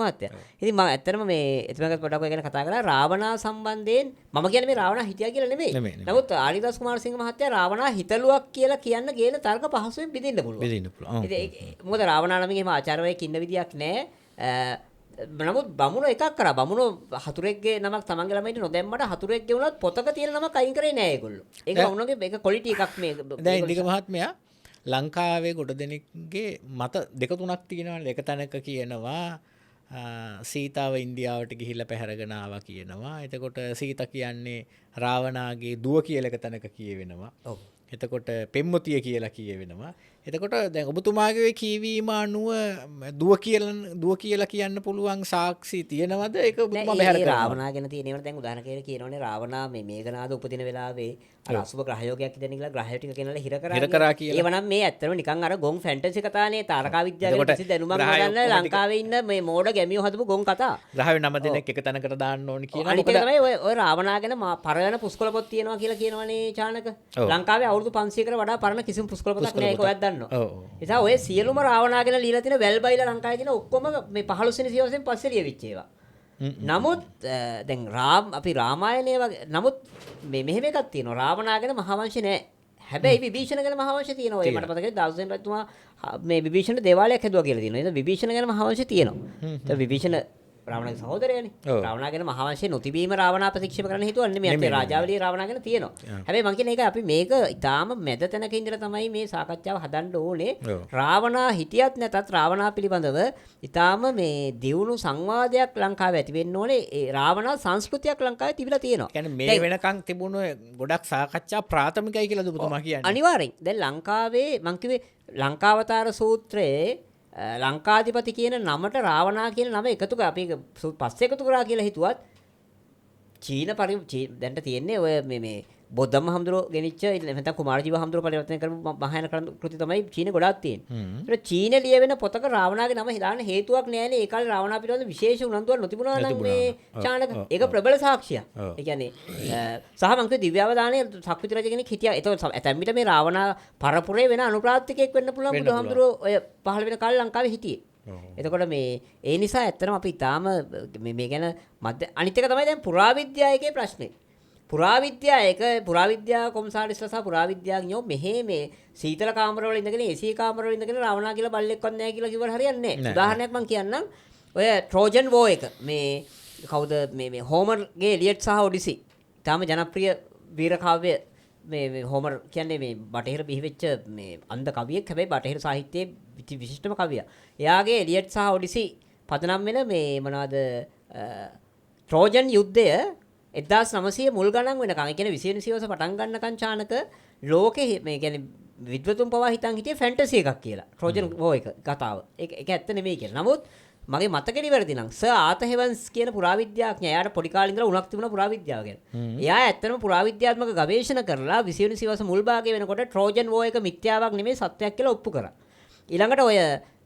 මහත්තයා. ඉතින් මම ඇත්තටම මේ එතුමාගේ පොඩක් ඔය ගැන කතා කරලා රාවණා සම්බන්ධයෙන් මම කියන්නේ මේ රාවණා හිටියා කියලා නෙමෙයි. නමුත් ආරිදාස් කුමාරසිංහ මහත්තයා රාවණා හිතලුවක් කියලා කියන්න ගේන තර්ක පහසුවෙන් බෙදෙන්න පුළුවන්. මොකද රාවණා නමින් එහෙම ආචාර්යවරයෙක් ඉන්න විදියක් නැහැ. නමුත් බමුණෝ එකක් කරා. බමුණෝ හතුරෙක්ගේ නමක් තමන්ගේ ළමයිට නොදැම්මට හතුරෙක්ගේ වුණත් පොතක තියෙන නමක් අයින් කරේ නෑ ඒගොල්ලෝ. ඒක වුණාගේ මේක ක්වොලිටි එකක් මේ. දැන් ඉන්දික මහත්මයා ලංකාවේ ගොඩ දෙනෙක්ගේ මත දෙක තුනක් තියෙනවානේ. එක තැනක කියනවා සීතාව ඉන්දියාවට ගිහිල්ලා පැහැරගෙන ආවා කියනවා. එතකොට සීතා කියන්නේ රාවණාගේ දුව කියලා එක තැනක කියවෙනවා. ඔව්. එතකොට පෙම්මුතිය කියලා කියවෙනවා. එතකොට දැන් ඔබතුමාගේ කියවීම අනුව දුව කියලා කියන්න පුළුවන් සාක්ෂි තියෙනවද? ඒක ඔබතුමා බැහැර කරනවා. රාවණා ගැන තියෙනවනේ. දැන් උදාහරණයක් කියනෝනේ රාවණා මේ මේඝනාද උපදින වෙලාවේ අර අසුබ ග්‍රහයෝගයක් ඉදෙන කියලා ග්‍රහය ටික කෙනලා හිර කරා කියලා. ඒව නම් මේ ඇත්තටම නිකන් අර ගොන් ෆැන්ටසි කතානේ. තාරකා විද්‍යාවේ කිසි දැනුමක් ගන්න ලංකාවේ ඉන්න මේ මෝඩ ගැමියෝ හදපු ගොන් කතා. ග්‍රහය නම දෙනෙක් එක තැනකට දාන්න ඕනි කියනවා. අනිත් එක තමයි ඔය රාවණා ගැන පරණ පුස්කොළ පොත් තියෙනවා කියලා කියනවනේ චානක. ලංකාවේ අවුරුදු 500කට වඩා පරණ කිසිම පුස්කොළ පොතක් නැහැ. ඒක ඔයත් දන්නවා. නිසා ඔය සියලුම රාවණා ගැන ලියලා තියෙන වැල් බයිලා ලංකාවේ තියෙන ඔක්කොම මේ 15 වෙනි සියවසෙන් පස්සේ ලියවිච්ච ඒවා. නමුත් දැන් අපි රාමායනය වගේ නමුත් මෙහෙම එකක් තියෙනවා. රාවණා ගැන මහාවංශ නෑ. හැබැයි විභීෂණ ගැන මහාවංශ තියෙනවා. ඒ මට මතකයි දාසෙන් රජතුමා මේ විභීෂණ දේවාලයක් හැදුවා කියලා තියෙනවා. ඒක විභීෂණ ගැන මහාවංශ තියෙනවා. ඒක විභීෂණ රාවණගේ සහෝදරයනේ. රාවණා ගැන මහාවංශයේ නොතිබීම රාවණා ප්‍රතික්ෂේප කරන්න හේතුව නෙමෙයි. අතේ රාජාවලියේ රාවණා ගැන තියෙනවා. හැබැයි මම කියන්නේ ඒක අපි මේක ඊටාම මැද තැනක ඉඳලා තමයි මේ සාකච්ඡාව හදන්න ඕනේ. රාවණා හිටියත් නැතත් රාවණා පිළිබඳව ඊටාම මේ දියුණු සංවාදයක් ලංකාවේ ඇති වෙන්න ඕනේ. ඒ රාවණා සංස්කෘතියක් ලංකාවේ තිබිලා තියෙනවා. කියන්නේ මේ වෙනකන් තිබුණු ගොඩක් සාකච්ඡා ප්‍රාථමිකයි කියලාද ඔබතුමා කියන්නේ? අනිවාර්යෙන්. දැන් ලංකාවේ මම කිව්වේ ලංකාවතාර සූත්‍රයේ ලංකාධිපති කියන නමට රාවණා කියන නම එකතු කරා. අපි පස්සේ එකතු කරා කියලා හිතුවත් දැන්ට තියෙන්නේ ඔය මේ බොද්ධම හඳුරෝ ගෙනිච්ච නැත්නම් කුමාරජීව හඳුරෝ පරිවර්තනය කරපු මහායාන කෘති තමයි චීනේ ගොඩාක් තියෙන්නේ. ඒක චීනේ ලියවෙන පොතක රාවණාගේ නම දාන්න හේතුවක් නෑනේ. ඒ කාලේ රාවණා පිළිබඳ විශේෂ උනන්දුවක් නොතිබුණා නම් මේ චානක. ඒක ප්‍රබල සාක්ෂියක්. ඒ කියන්නේ සහ මං කිය දිව්‍යාවදානයේ සක්විති රජ කෙනෙක් හිටියා. ඒක ඇතැම් විට මේ රාවණා පරපුරේ වෙන අනුප්‍රාර්ථිකයෙක් වෙන්න පුළුවන්. බුදුහාමුදුරුවෝ ඔය 15 වෙනි කාලේ ලංකාවේ හිටියේ. එතකොට මේ ඒ නිසා ඇත්තටම අපි ඊටාම මේ ගැන අනිත් එක තමයි දැන් පුරාවිද්‍යාවකේ ප්‍රශ්නේ. පුරාවිද්‍යා කොම්සාරිස්ලා සහ පුරාවිද්‍යාඥයෝ මෙහෙ මේ සීතල කාමරවල ඉඳගෙන AC කාමරවල ඉඳගෙන රාවණා කියලා බල්ලෙක්වත් නැහැ කියලා කිව්වට හරියන්නේ නැහැ. උදාහරණයක් මම කියන්නම්. ඔය ට්‍රෝජන් වෝ එක මේ කවුද මේ හෝමර්ගේ එලියට් සහ ඔඩිසි. ඊටාම ජනප්‍රිය වීර කාව්‍ය මේ හෝමර් කියන්නේ මේ බටහිර බිහිවෙච්ච මේ අන්ධ කවියෙක්. හැබැයි බටහිර සාහිත්‍යයේ විශිෂ්ටම කවියා. එයාගේ එලියට් සහ ඔඩිසි පදනම් වෙන මේ මොනවාද ට්‍රෝජන් යුද්ධය 1900 මුල් ගණන් වෙනකන්. ඒ කියන්නේ 20 වෙනි සියවස පටන් ගන්නකන් චානක ලෝකේ මේ කියන්නේ විද්වතුන් පවා හිතන් හිටියේ ෆැන්ටසි එකක් කියලා. ට්‍රෝජන් වෝ එක කතාව. ඒක ඇත්ත නෙමෙයි කියලා. නමුත් මගේ මතකෙදි වැරදි නම් සර් ආතර් හෙවන්ස් කියන පුරාවිද්‍යාඥයා එයාට පොඩි කාලේ ඉඳලා උණක් තිබුණා පුරාවිද්‍යාව ගැන. එයා ඇත්තටම පුරාවිද්‍යාත්මක ගවේෂණ කරලා 20 වෙනි සියවස මුල් භාගයේ වෙනකොට ට්‍රෝජන් වෝ එක මිත්‍යාවක් නෙමෙයි සත්‍යයක් කියලා ඔප්පු කරා. ඊළඟට ඔය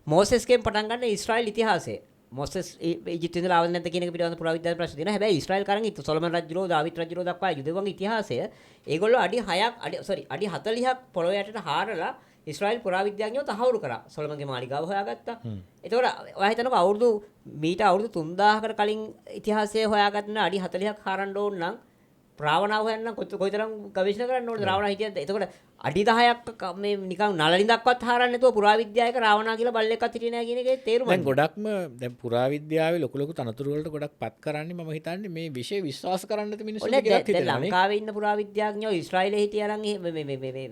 මෝසෙස්ගෙන් පටන් ගන්න ඊශ්‍රායල් ඉතිහාසය. මොසෙස් ඊජිප්තුවේ ඉඳලා ආවද නැද්ද කියන එක පිළිබඳ පුරාවිද්‍යාත්මක ප්‍රශ්න තියෙනවා. හැබැයි ඊශ්‍රායල් කරන් සොලොමන් රජුරෝ දාවිත් රජුරෝ දක්වා යුදෙවන්ගේ ඉතිහාසය ඒගොල්ලෝ අඩි 40ක් පොළොව යටට හාරලා ඊශ්‍රායල් පුරාවිද්‍යාඥයෝ තහවුරු කරා. සොලොමන්ගේ මාලිගාව හොයාගත්තා. එතකොට ඔයා හිතනකො මීට අවුරුදු 3000කට කලින් ඉතිහාසය හොයාගන්න අඩි 40ක් හාරන්න ඕන නම් රාවණාව හොයන්න කොයිතරම් ගවේෂණ කරන්න ඕනද රාවණා හිටියද? එතකොට අඩි 10ක් මේ නිකන් නළලින්දක්වත් හාරන්නේ නැතුව පුරාවිද්‍යායක රාවණා කියලා බල්ලෙක්වත් හිටියේ නැහැ කියන එකේ තේරුම. දැන් ගොඩක්ම දැන් පුරාවිද්‍යාවේ ලොකු ලොකු තනතුරු වලට ගොඩක් පත් කරන්නේ මම හිතන්නේ මේ විෂය විශ්වාස කරන්නද මිනිස්සු කියලා හිතනවා. දැන් ලංකාවේ ඉන්න පුරාවිද්‍යාඥයෝ ඊශ්‍රායලයේ හිටියා නම් මේ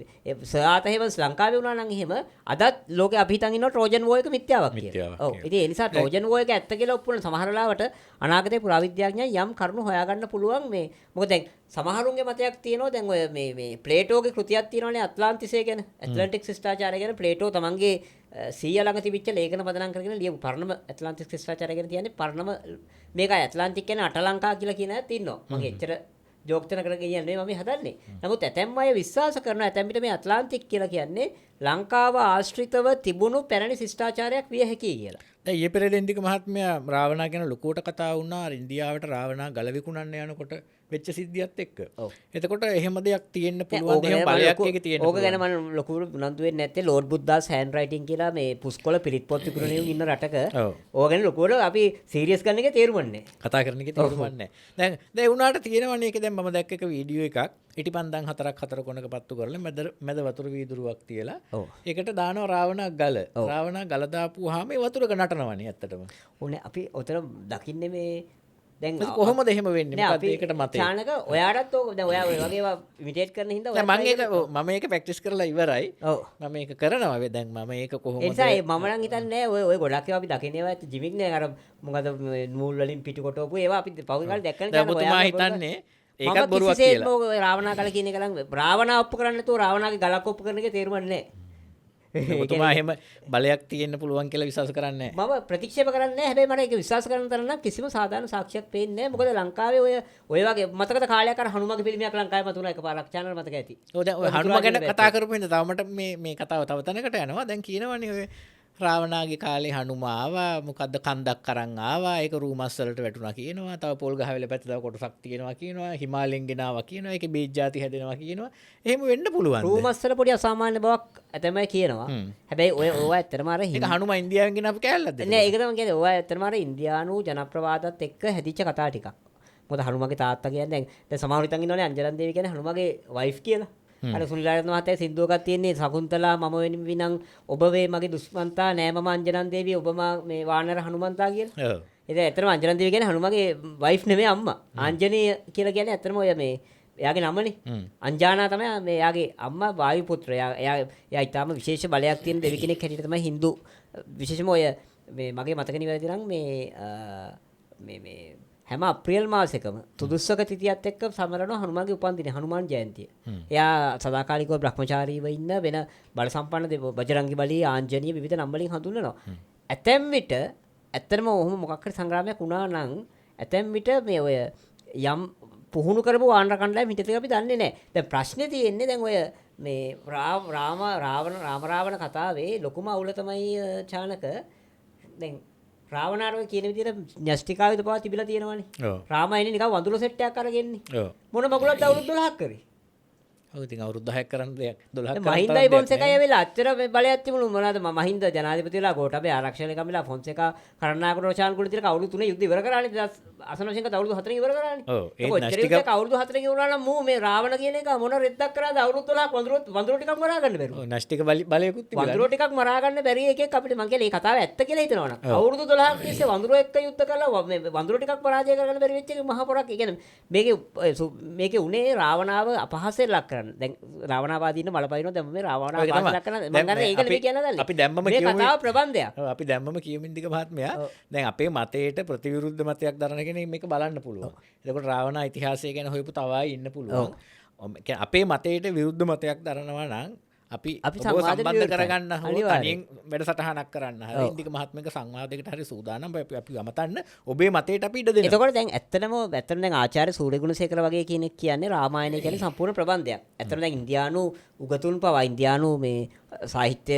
සර් ආතර් හෙවන්ස් ලංකාවේ වුණා නම් එහෙම අදත් ලෝකේ අපි හිතන් ඉන්නවා ට්‍රෝජන් වෝ එක මිත්‍යාවක් කියලා. ඔව්. ඉතින් ඒ නිසා ට්‍රෝජන් වෝ එක ඇත්ත කියලා ඔප්පුන සමහර වෙලාවට අනාගතේ පුරාවිද්‍යාඥයන් යම් කරුණු හොයාගන්න පුළුවන් මේ මොකද දැන් සමහරුන්ගේ මතයක් තියෙනවා දැන් ඔය මේ ප්ලේටෝගේ කෘතියක් තියෙනවානේ ඇට්ලාන්ටිසය ගැන ඇට්ලැන්ටික් ශිෂ්ටාචාරය ගැන ප්ලේටෝ තමන්ගේ සීයා ළඟ තිබිච්ච ලේඛන පදනම් කරගෙන ලියපු පරණම ඇට්ලාන්ටික් ශිෂ්ටාචාරය ගැන කියන්නේ පරණම මේකයි ඇට්ලාන්ටික් කියන්නේ අටලංකා කියලා කියන එකක් තියෙනවා මම එච්චර ජෝක්තන කරගෙන කියන්නේ මම හදන්නේ නමුත් ඇතැම් අය විශ්වාස කරනවා ඇතැම් විට මේ ඇට්ලාන්ටික් කියලා කියන්නේ ලංකාව ආශ්‍රිතව තිබුණු පැරණි ශිෂ්ටාචාරයක් විය හැකියි කියලා. දැන් ඊයේ පෙරේද ඉන්දික මහත්මයා රාවණා ගැන ලොකුවට කතා වුණා ඉන්දියාවට රාවණා ගල විකුණන්න යනකොට වෙච්ච සිද්ධියත් එක්ක. එතකොට එහෙම දෙයක් තියෙන්න පුළුවන් එහෙම බලයක් එකේ තියෙන්න. ඕක ගැන මම ලොකු උනන්දු වෙන්නේ නැත්තේ ලෝඩ් බුද්දාස් හෑන්ඩ් රයිටින් කියලා මේ පුස්කොළ පිරිත් පොත් විකුණන ඉන්න රටක. ඕක ගැන ලොකුවට අපි සීරියස් ගන්න එකේ තේරුම නැහැ. කතා කරන එකේ තේරුම නැහැ. දැන් උනාට තියෙනවනේ ඒක දැන් මම දැක්ක එක වීඩියෝ එකක් ඉටිපන්දන් හතර කොනක පත්තු කරලා මැද වතුර වීදුරුවක් තියලා ඒකට දානවා රාවණා ගල. රාවණා ගල දාපුවාම ඒ වතුරක නටනවනේ ඇත්තටම. ඕනේ අපි ඔතන දකින්නේ මේ දැන් කොහොමද එහෙම වෙන්නේ මොකක්ද ඒකට මතේ චානක ඔයාටත් ඕක දැන් ඔයා ඔය වගේ ඒවා ඉමිටේට් කරන හින්දා මම ඒක ප්‍රැක්ටිස් කරලා ඉවරයි මම ඒක කරනවා දැන් මම ඒක කොහොමද ඒ නිසා මම නම් හිතන්නේ ඔය ගොඩක් ඒවා අපි දකින්නේ ඒවා ජිමික් නේ අර මොකද නූල් වලින් පිටු කොටවපු ඒවා අපි පෞල් කාලේ දැක්කනේ දැන් ඔබතුමා හිතන්නේ ඒකත් බොරුවක් කියලා ඔය රාවණා කල කියන එක නම් රාවණා ඔප්පු කරන්න නැතුව රාවණාගේ ගලක් ඔප්පු කරන එකේ තේරුම නැහැ ඔබතුමා එහෙම බලයක් තියෙන්න පුළුවන් කියලා විශ්වාස කරන්නේ නැහැ. මම ප්‍රතික්ෂේප කරන්නේ නැහැ. හැබැයි මට ඒක විශ්වාස කරන්න තරම් නම් කිසිම සාධාරණ සාක්ෂියක් පේන්නේ නැහැ. මොකද ලංකාවේ ඔය වගේ මතකද කාලයක් අර හනුමගේ ෆිල්මයක් ලංකාවේ මතුණා එකපාරක් channel මතක ඇති. ඔව් දැන් ඔය හනුම ගැන කතා කරපු හින්දා තව මට මේ කතාව තව තැනකට යනවා. දැන් කියනවනේ ඔය රාවණාගේ කාලේ හනුම ආවා මොකද්ද කන්දක් අරන් ආවා ඒක රූමස් වලට වැටුණා කියනවා තව පොල් ගහවෙල පැත්තේ තව කොටසක් තියෙනවා කියනවා හිමාලයෙන් ගෙනාවා කියනවා ඒකේ බීජ ಜಾති හැදෙනවා කියනවා එහෙම වෙන්න පුළුවන් රූමස් වල පොඩි අසාමාන්‍ය බවක් ඇතමයි කියනවා හැබැයි ඔය ඇත්තටම අර ඒක හනුම ඉන්දියාවෙන් ගෙනාපු කෑල්ලක්ද නෑ ඒක තමයි කියන්නේ ඔය ඇත්තම අර ඉන්දියානු ජනප්‍රවාදත් එක්ක හැදිච්ච කතා ටිකක් මොකද හනුමගේ තාත්තා කියන්නේ දැන් සමහර හිතන් ඉන්නවනේ අංජලන් දේවී කියන්නේ හනුමගේ වයිෆ් කියලා අර සුනිල් මහත්තයා සින්දුවකක් තියෙන්නේ සකුන්තලා මම වෙනිනම් ඔබ වේ මගේ දුෂ්මන්තා නෑ මම අංජනන් දේවී ඔබ මේ වානර හනුමන්තා කියලා. ඔව්. ඉතින් ඇත්තටම අංජනන් දේවී කියන්නේ හනුමගේ වයිෆ් නෙමෙයි අම්මා. ආංජනේය කියලා කියන්නේ ඇත්තටම ඔය මේ එයාගේ නමනේ. අංජානා තමයි මේ එයාගේ අම්මා වායු පුත්‍රයා. එයා ඊටාම විශේෂ බලයක් තියෙන දෙවි කෙනෙක් හැටියට තමයි Hindu විශේෂම ඔය මේ මගේ මතක නිවැරදි නම් මේ හැම අප්‍රේල් මාසෙකම තුදුස්සක තිතියත් එක්ක සමරනවා හනුමාන්ගේ උපන්දිනේ හනුමාන් ජයන්තිය. එයා සදාකාලිකව බ්‍රහ්මචාරීව ඉන්න වෙන බල සම්පන්න බජරංගි බලී ආංජනීය විවිධ නම් වලින් හඳුන්වනවා. ඇතැම් විට ඇත්තටම ඔහොම මොකක් හරි සංග්‍රාමයක් වුණා නම් ඇතැම් විට මේ ඔය යම් පුහුණු කරපු ආණ්ඩ කණ්ඩායම හිටියද අපි දන්නේ නැහැ. දැන් ප්‍රශ්නේ තියෙන්නේ දැන් ඔය මේ රාවණ කතාවේ ලොකුම අවුල තමයි චානක දැන් රාවණාරෝ කියන විදිහට න්‍යෂ්ටිකාවිද පවා තිබිලා තියෙනවනේ. ඔව්. රාමායනේ නිකන් වඳුර සෙට් එකක් අරගෙන්නේ. ඔව්. මොන මගුලක්ද අවුරුදු 12ක් කරේ. ඔව් ඉතින් අවුරුදු 10ක් කරන්න දෙයක් 12ක් කරන්න. මහින්දයි ෆොන්සේකා ඇවිල්ලා අච්චර බලයක් තිබුණු මොනවාද මහින්ද ජනාධිපතිලා ගෝඨාභය ආරක්ෂණය කමිලා ෆොන්සේකා කරන්නායක රෝෂාන් කුලතිලක අවුරුදු 3 යුද්ධ ඉවර කරානේ අසනෝෂෙන්කත් අවුරුදු 4න් ඉවර කරානේ. ඔව්. ඒ න්‍යෂ්ටික අවුරුදු 4න් ඉවරලා නම් මූ මේ රාවණ කියන එක මොන රෙද්දක් කරාද අවුරුදු 12ක් වඳුර ටිකක් මරා ගන්න බැරුව. ඔව් න්‍යෂ්ටික බලයකුත් තිබුණා. වඳුර ටිකක් මරා ගන්න බැරි එකෙක් අපිට මං කියන්නේ මේ කතාව ඇත්ත කියලා හිතනවා නම් අවුරුදු 12ක් තිස්සේ වඳුර එක්ක යුද්ධ කරලා මේ වඳුර ටිකක් පරාජය කරගන්න බැරි වෙච්ච එක මහ පොරක්. ඒ කියන්නේ මේකේ උනේ රාවණාව අපහාසයෙන් ලක් කරන්න. දැන් රාවණාවාදීන බලපයින්නවා දැන් මේ රාවණාව අපහාසයෙන් ලක් කරන මං ගන්න ඒක නෙමෙයි කියන්න දන්නේ. අපි දැම්මම කියමු මේ කතාව ප්‍රබන්ධයක්. ඔව් අපි දැම්මම කියමු ඉන්දික මහත්මයා. දැන් අපේ මතයට ප්‍රතිවිරුද්ධ මතයක් දරන කෙනෙක් මේක බලන්න පුළුවන්. එතකොට රාවණා ඉතිහාසය ගැන හොයපු තව අය ඉන්න පුළුවන්. අපේ මතයට විරුද්ධ මතයක් දරනවා නම් අපි අපි ඔබව සංවාදයට සම්බන්ධ විවෘතයි. කරගන්න හෝ අනිවාර්යෙන්. තනියෙන් වැඩසටහනක් කරන්න හරි ඉන්දික මහත්මික සංවාදයකට හරි සූදානම් අපි අමතන්න ඔබේ මතයට අපි ඉඩ දෙනවා. එතකොට දැන් ඇත්තටම දැන් ආචාර්ය සූර්යගුණසේකර වගේ කෙනෙක් කියන්නේ රාමායනය කියන්නේ සම්පූර්ණ ප්‍රබන්ධයක්. ඇත්තටම දැන් ඉන්දියානු උගතුන් පවා ඉන්දියානු මේ සාහිත්‍ය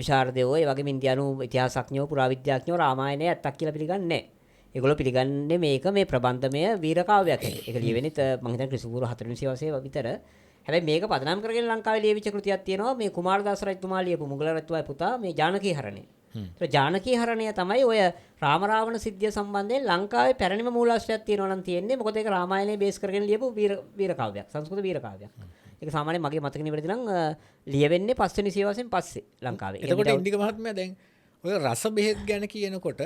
විශාරදයෝ ඒ වගේම ඉන්දියානු ඉතිහාසඥයෝ පුරාවිද්‍යාඥයෝ රාමායනය ඇත්තක් කියලා පිළිගන්නේ නැහැ. ඒගොල්ලෝ පිළිගන්නේ මේක මේ ප්‍රබන්ධමය වීර කාව්‍යයක් කියලා. ඒක ලියවෙන්නේ මම හිතන්නේ ක්‍රිස්තුපූර්ව 4 වෙනි සියවසේ විතර. හැබැයි මේක පදනම් කරගෙන ලංකාවේ ලියවිච්ච කෘතියක් තියෙනවා මේ කුමාරදාස රජතුමා ලියපු මුගල රජතුමාගේ පුතා මේ ජානකී හරණය. ඒක ජානකී හරණය තමයි ඔය රාම රාවණ සිද්ධිය සම්බන්ධයෙන් ලංකාවේ පැරණිම මූලාශ්‍රයක් තියෙනවා නම් තියෙන්නේ. මොකද ඒක රාමායනයේ බේස් කරගෙන ලියපු වීර කාව්‍යයක්. සංස්කෘත වීර කාව්‍යයක්. ඒක සාමාන්‍යයෙන් මගේ මතක නිවැරදි නම් ලියවෙන්නේ 5 වෙනි සියවසෙන් පස්සේ ලංකාවේ. එතකොට ඉන්දික මහත්මයා දැන් ඔය රස බෙහෙත් ගැන කියනකොට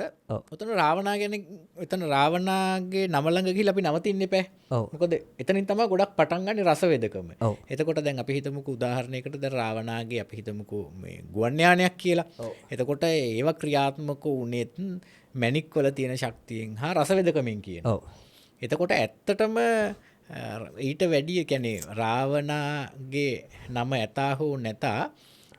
ඔතන රාවණා ගැන එතන රාවණාගේ නම ළඟ ගිහිල්ලා අපි නවතින්න එපා. මොකද එතනින් තමයි ගොඩක් පටන් ගන්න රස වේදකම. එතකොට දැන් අපි හිතමුකෝ උදාහරණයකට දැන් රාවණාගේ අපි හිතමුකෝ මේ ගුවන් යානයක් කියලා. එතකොට ඒව ක්‍රියාත්මක වුණෙත් මැණික් වල තියෙන ශක්තියෙන් හා රස වේදකමෙන් කියනවා. එතකොට ඇත්තටම ඊට වැඩිය කියන්නේ රාවණාගේ නම ඇතා හෝ නැතා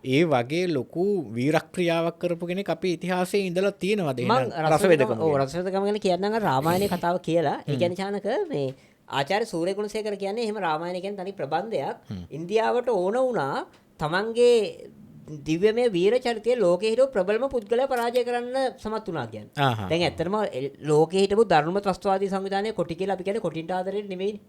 ඒ වගේ ලොකු වීරක්‍රියාවක් කරපු කෙනෙක් අපේ ඉතිහාසයේ ඉඳලා තියෙනවද එහෙනම් රසවේදකම. ඔව් රසවේදකම ගැන කියන්නම් අර රාමායනයේ කතාව කියලා. ඒ කියන්නේ චානක මේ ආචාර්ය සූර්යගුණසේකර කියන්නේ එහෙම රාමායනය කියන්නේ තනි ප්‍රබන්ධයක්. ඉන්දියාවට ඕන වුණා තමන්ගේ දිව්‍යමය වීර චරිතය ලෝකේ හිටපු ප්‍රබලම පුද්ගලයා පරාජය කරන්න සමත් වුණා කියන්නේ. දැන් ඇත්තටම ලෝකේ හිටපු ධර්ම ත්‍රස්තවාදී සංවිධානය කොටි කියලා අපි කියන්නේ කොටින්ට ආදරේ නෙමෙයිනේ.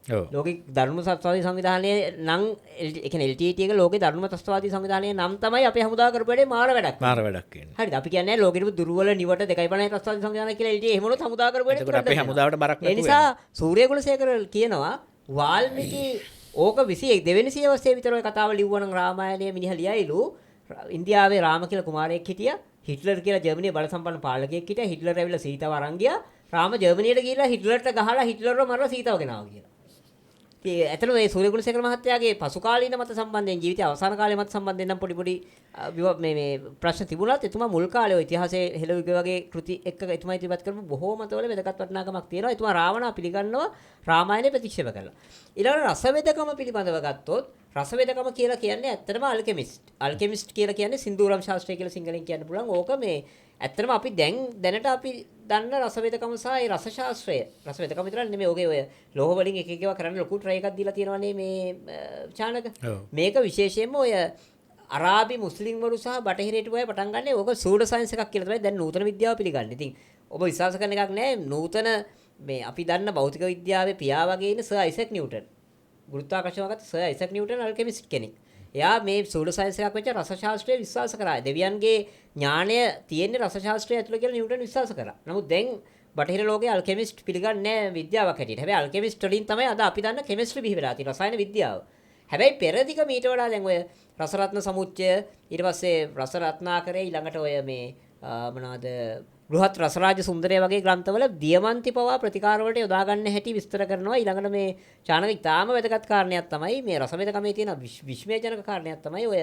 ලෝක ධර්ම ත්‍රස්තවාදී සංවිධානය නම් ඒ කියන්නේ LTT එක ලෝකේ ධර්ම ත්‍රස්තවාදී සංවිධානය නම් තමයි අපේ හමුදාව කරපු වැඩේ මාර වැඩක්. මාර වැඩක් කියන්නේ. හරිද? අපි කියන්නේ ලෝකෙට දුර්වල නිවට 2.5 ත්‍රස්තවාදී සංවිධානය කියලා LTT එහෙම උනොත් හමුදාව කරපු වැඩේ. ඒකට අපේ හමුදාවට බරක් නැතුව. ඒ නිසා සූර්යගුණසේකර කියනවා වාල්මීකි ඕක 22 වෙනි සියවසේ විතර ඔය කතාව ලිව්වනම් රාමායනය මිනිහා ලියයිලු ඉන්දියාවේ රාම කියලා කුමාරයෙක් හිටියා. හිට්ලර් කියලා ජර්මනියේ බල සම්පන්න පාලකයෙක් හිටියා. හිට්ලර් ඇවිල්ලා සීතාව අරන් ගියා. රාම ජර්මනියට ගිහිල්ලා හිට්ලර්ට ගහලා හිට්ලර්ව මරලා සීතාව ගෙනාවා කියලා. ඇතන මේ සූර්යගුණසේකර මහත්තයාගේ පසු කාලීන මත සම්බන්ධයෙන් ජීවිතය අවසාන කාලේ මත සම්බන්ධයෙන් නම් පොඩි මේ ප්‍රශ්න තිබුණාත් එතුමා මුල් කාලේ ඔය ඉතිහාසයේ හෙළවිග වගේ කෘති එක්ක එතුමා ඉදිරිපත් කරපු බොහෝ මතවල වැදගත් වටිනාකමක් තියෙනවා. එතුමා රාවණා පිළිගන්නවා රාමායනය ප්‍රතික්ෂේප කරලා. ඊළඟට රසවේදකම පිළිබඳව ගත්තොත් රසවේදකම කියලා කියන්නේ ඇත්තටම අල්කෙමිස්ට්. අල්කෙමිස්ට් කියලා කියන්නේ සින්දුරම් ශාස්ත්‍රය කියලා සිංහලෙන් කියන්න පුළුවන්. ඕක මේ ඇත්තටම අපි දැනට අපි දන්න රසවේදකම සහ ඒ රස ශාස්ත්‍රය රසවේදකම විතරක් නෙමෙයි ඔගේ ඔය ලෝහ වලින් එක එකව කරන්න ලොකු ට්‍රයි එකක් දීලා තියෙනවානේ මේ චානක. මේක විශේෂයෙන්ම ඔය අරාබි මුස්ලිම් වරු සහ බටහිරට ඔය පටන් ගන්න ඕක සූඩ සයන්ස් එකක් කියලා තමයි දැන් නූතන විද්‍යාව පිළිගන්නේ. ඉතින් ඔබ විශ්වාස කරන එකක් නෑ නූතන මේ අපි දන්න භෞතික විද්‍යාවේ පියා වගේ ඉන්න සර් අයිසැක් නිව්ටන්. ගුරුත්වාකර්ෂණ වගත් සර් අයිසැක් නිව්ටන් අල්කෙමිස්ට් කෙනෙක්. එයා මේ සූඩ සයන්ස් එකක් වෙච්ච රස ශාස්ත්‍රය විශ්වාස කරා. දෙවියන්ගේ ඥාණය තියෙන්නේ රස ශාස්ත්‍රය ඇතුළේ කියලා නිව්ටන් විශ්වාස කරා. නමුත් දැන් බටහිර ලෝකයේ අල්කෙමිස්ට් පිළිගන්නේ නැහැ විද්‍යාවක් හැටියට. හැබැයි අල්කෙමිස්ට් වලින් තමයි අද අපි දන්න කෙමිස්ට්‍රි බිහි වෙලා තියෙන රසායන විද්‍යාව. හැබැයි පෙරදිග මීට වඩා දැන් ඔය රසරත්න සමුච්චය ඊට පස්සේ රස රත්නාකරේ ඊළඟට ඔය මේ මොනවාද බෘහත් රසරාජ සුන්දරය වගේ ග්‍රන්ථවල දියමන්ති පවා ප්‍රතිකාර වලට යොදා ගන්න හැටි විස්තර කරනවා. ඊළඟට මේ චානක ඉතාම වැදගත් කාරණයක් තමයි මේ රසවේදකමේ තියෙන විශ්මයජනක කාරණයක් තමයි ඔය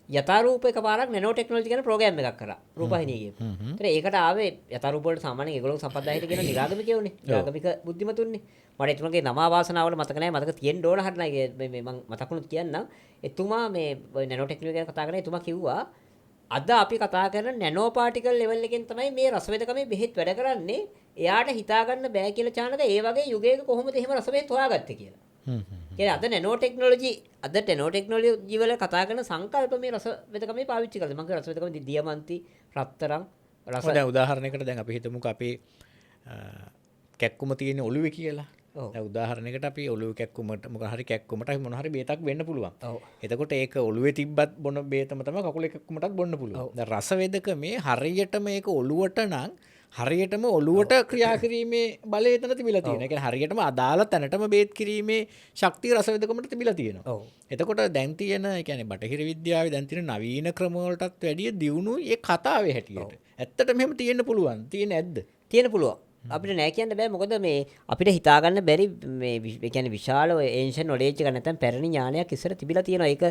යථාරූප එකපාරක් නැනෝ ටෙක්නොලොජි කියන ප්‍රෝග්‍රෑම් එකක් කරා රූපහිනියගේ. ඒතර ඒකට ආවේ යථාරූප වලට සාමාන්‍යයෙන් ඒගොල්ලෝ සම්පදායිට කියන නිරාගමිකයෝනේ. නිරාගමික බුද්ධිමතුන්නේ. මට එතුමාගේ නම වාසනාවල මතක නැහැ. මතක තියෙන්න ඕන හරිනයි මේ මම මතකුණුත් කියන්නම්. එතුමා මේ නැනෝ ටෙක්නොලොජි ගැන කතා කරලා එතුමා කිව්වා අද අපි කතා කරන නැනෝ පාටිකල් ලෙවල් එකෙන් තමයි මේ රසවේදකමේ බෙහෙත් වැඩ කරන්නේ. එයාට හිතා ගන්න බෑ කියලා චානක ඒ වගේ යුගයක කොහොමද එහෙම රසවේද හොයාගත්තේ කියලා. කියන්නේ අද නැනෝ ටෙක්නොලොජි වල කතා කරන සංකල්ප මේ රසවේදකමේ පාවිච්චි කරලා. මම රසවේදකමේ දියමන්ති රත්තරන් රස දැන් උදාහරණයකට දැන් අපි හිතමුකෝ අපේ කැක්කුම තියෙන ඔළුවේ කියලා. දැන් උදාහරණයකට අපි ඔළුවේ කැක්කුමට මොකක් හරි කැක්කුමට මොන හරි බේතක් වෙන්න පුළුවන්. එතකොට ඒක ඔළුවේ තිබ්බත් බොන බේතම තමයි කකුලේ කැක්කුමටත් බොන්න පුළුවන්. දැන් රසවේදකමේ හරියටම ඒක ඔළුවට නම් හරියටම ඔළුවට ක්‍රියා කිරීමේ බලය එතන තිබිලා තියෙනවා. ඒ කියන්නේ හරියටම අදාළ තැනටම බේත් කිරීමේ ශක්තිය රසවේදකමට තිබිලා තියෙනවා. එතකොට දැන් තියෙන ඒ කියන්නේ බටහිර විද්‍යාවේ දැන් තියෙන නවීන ක්‍රම වලටත් වැඩිය දියුණු ඒ කතාවේ හැටියට. ඇත්තටම එහෙම තියෙන්න පුළුවන්. තියෙන ඇද්ද? තියෙන්න පුළුවන්. අපිට නෑ කියන්න බෑ. මොකද මේ අපිට හිතා ගන්න බැරි මේ ඒ කියන්නේ විශාල ඒන්ෂන් නොලෙජ් එක නැත්නම් පැරණි ඥානයක් ඉස්සර තිබිලා තියෙනවා. ඒක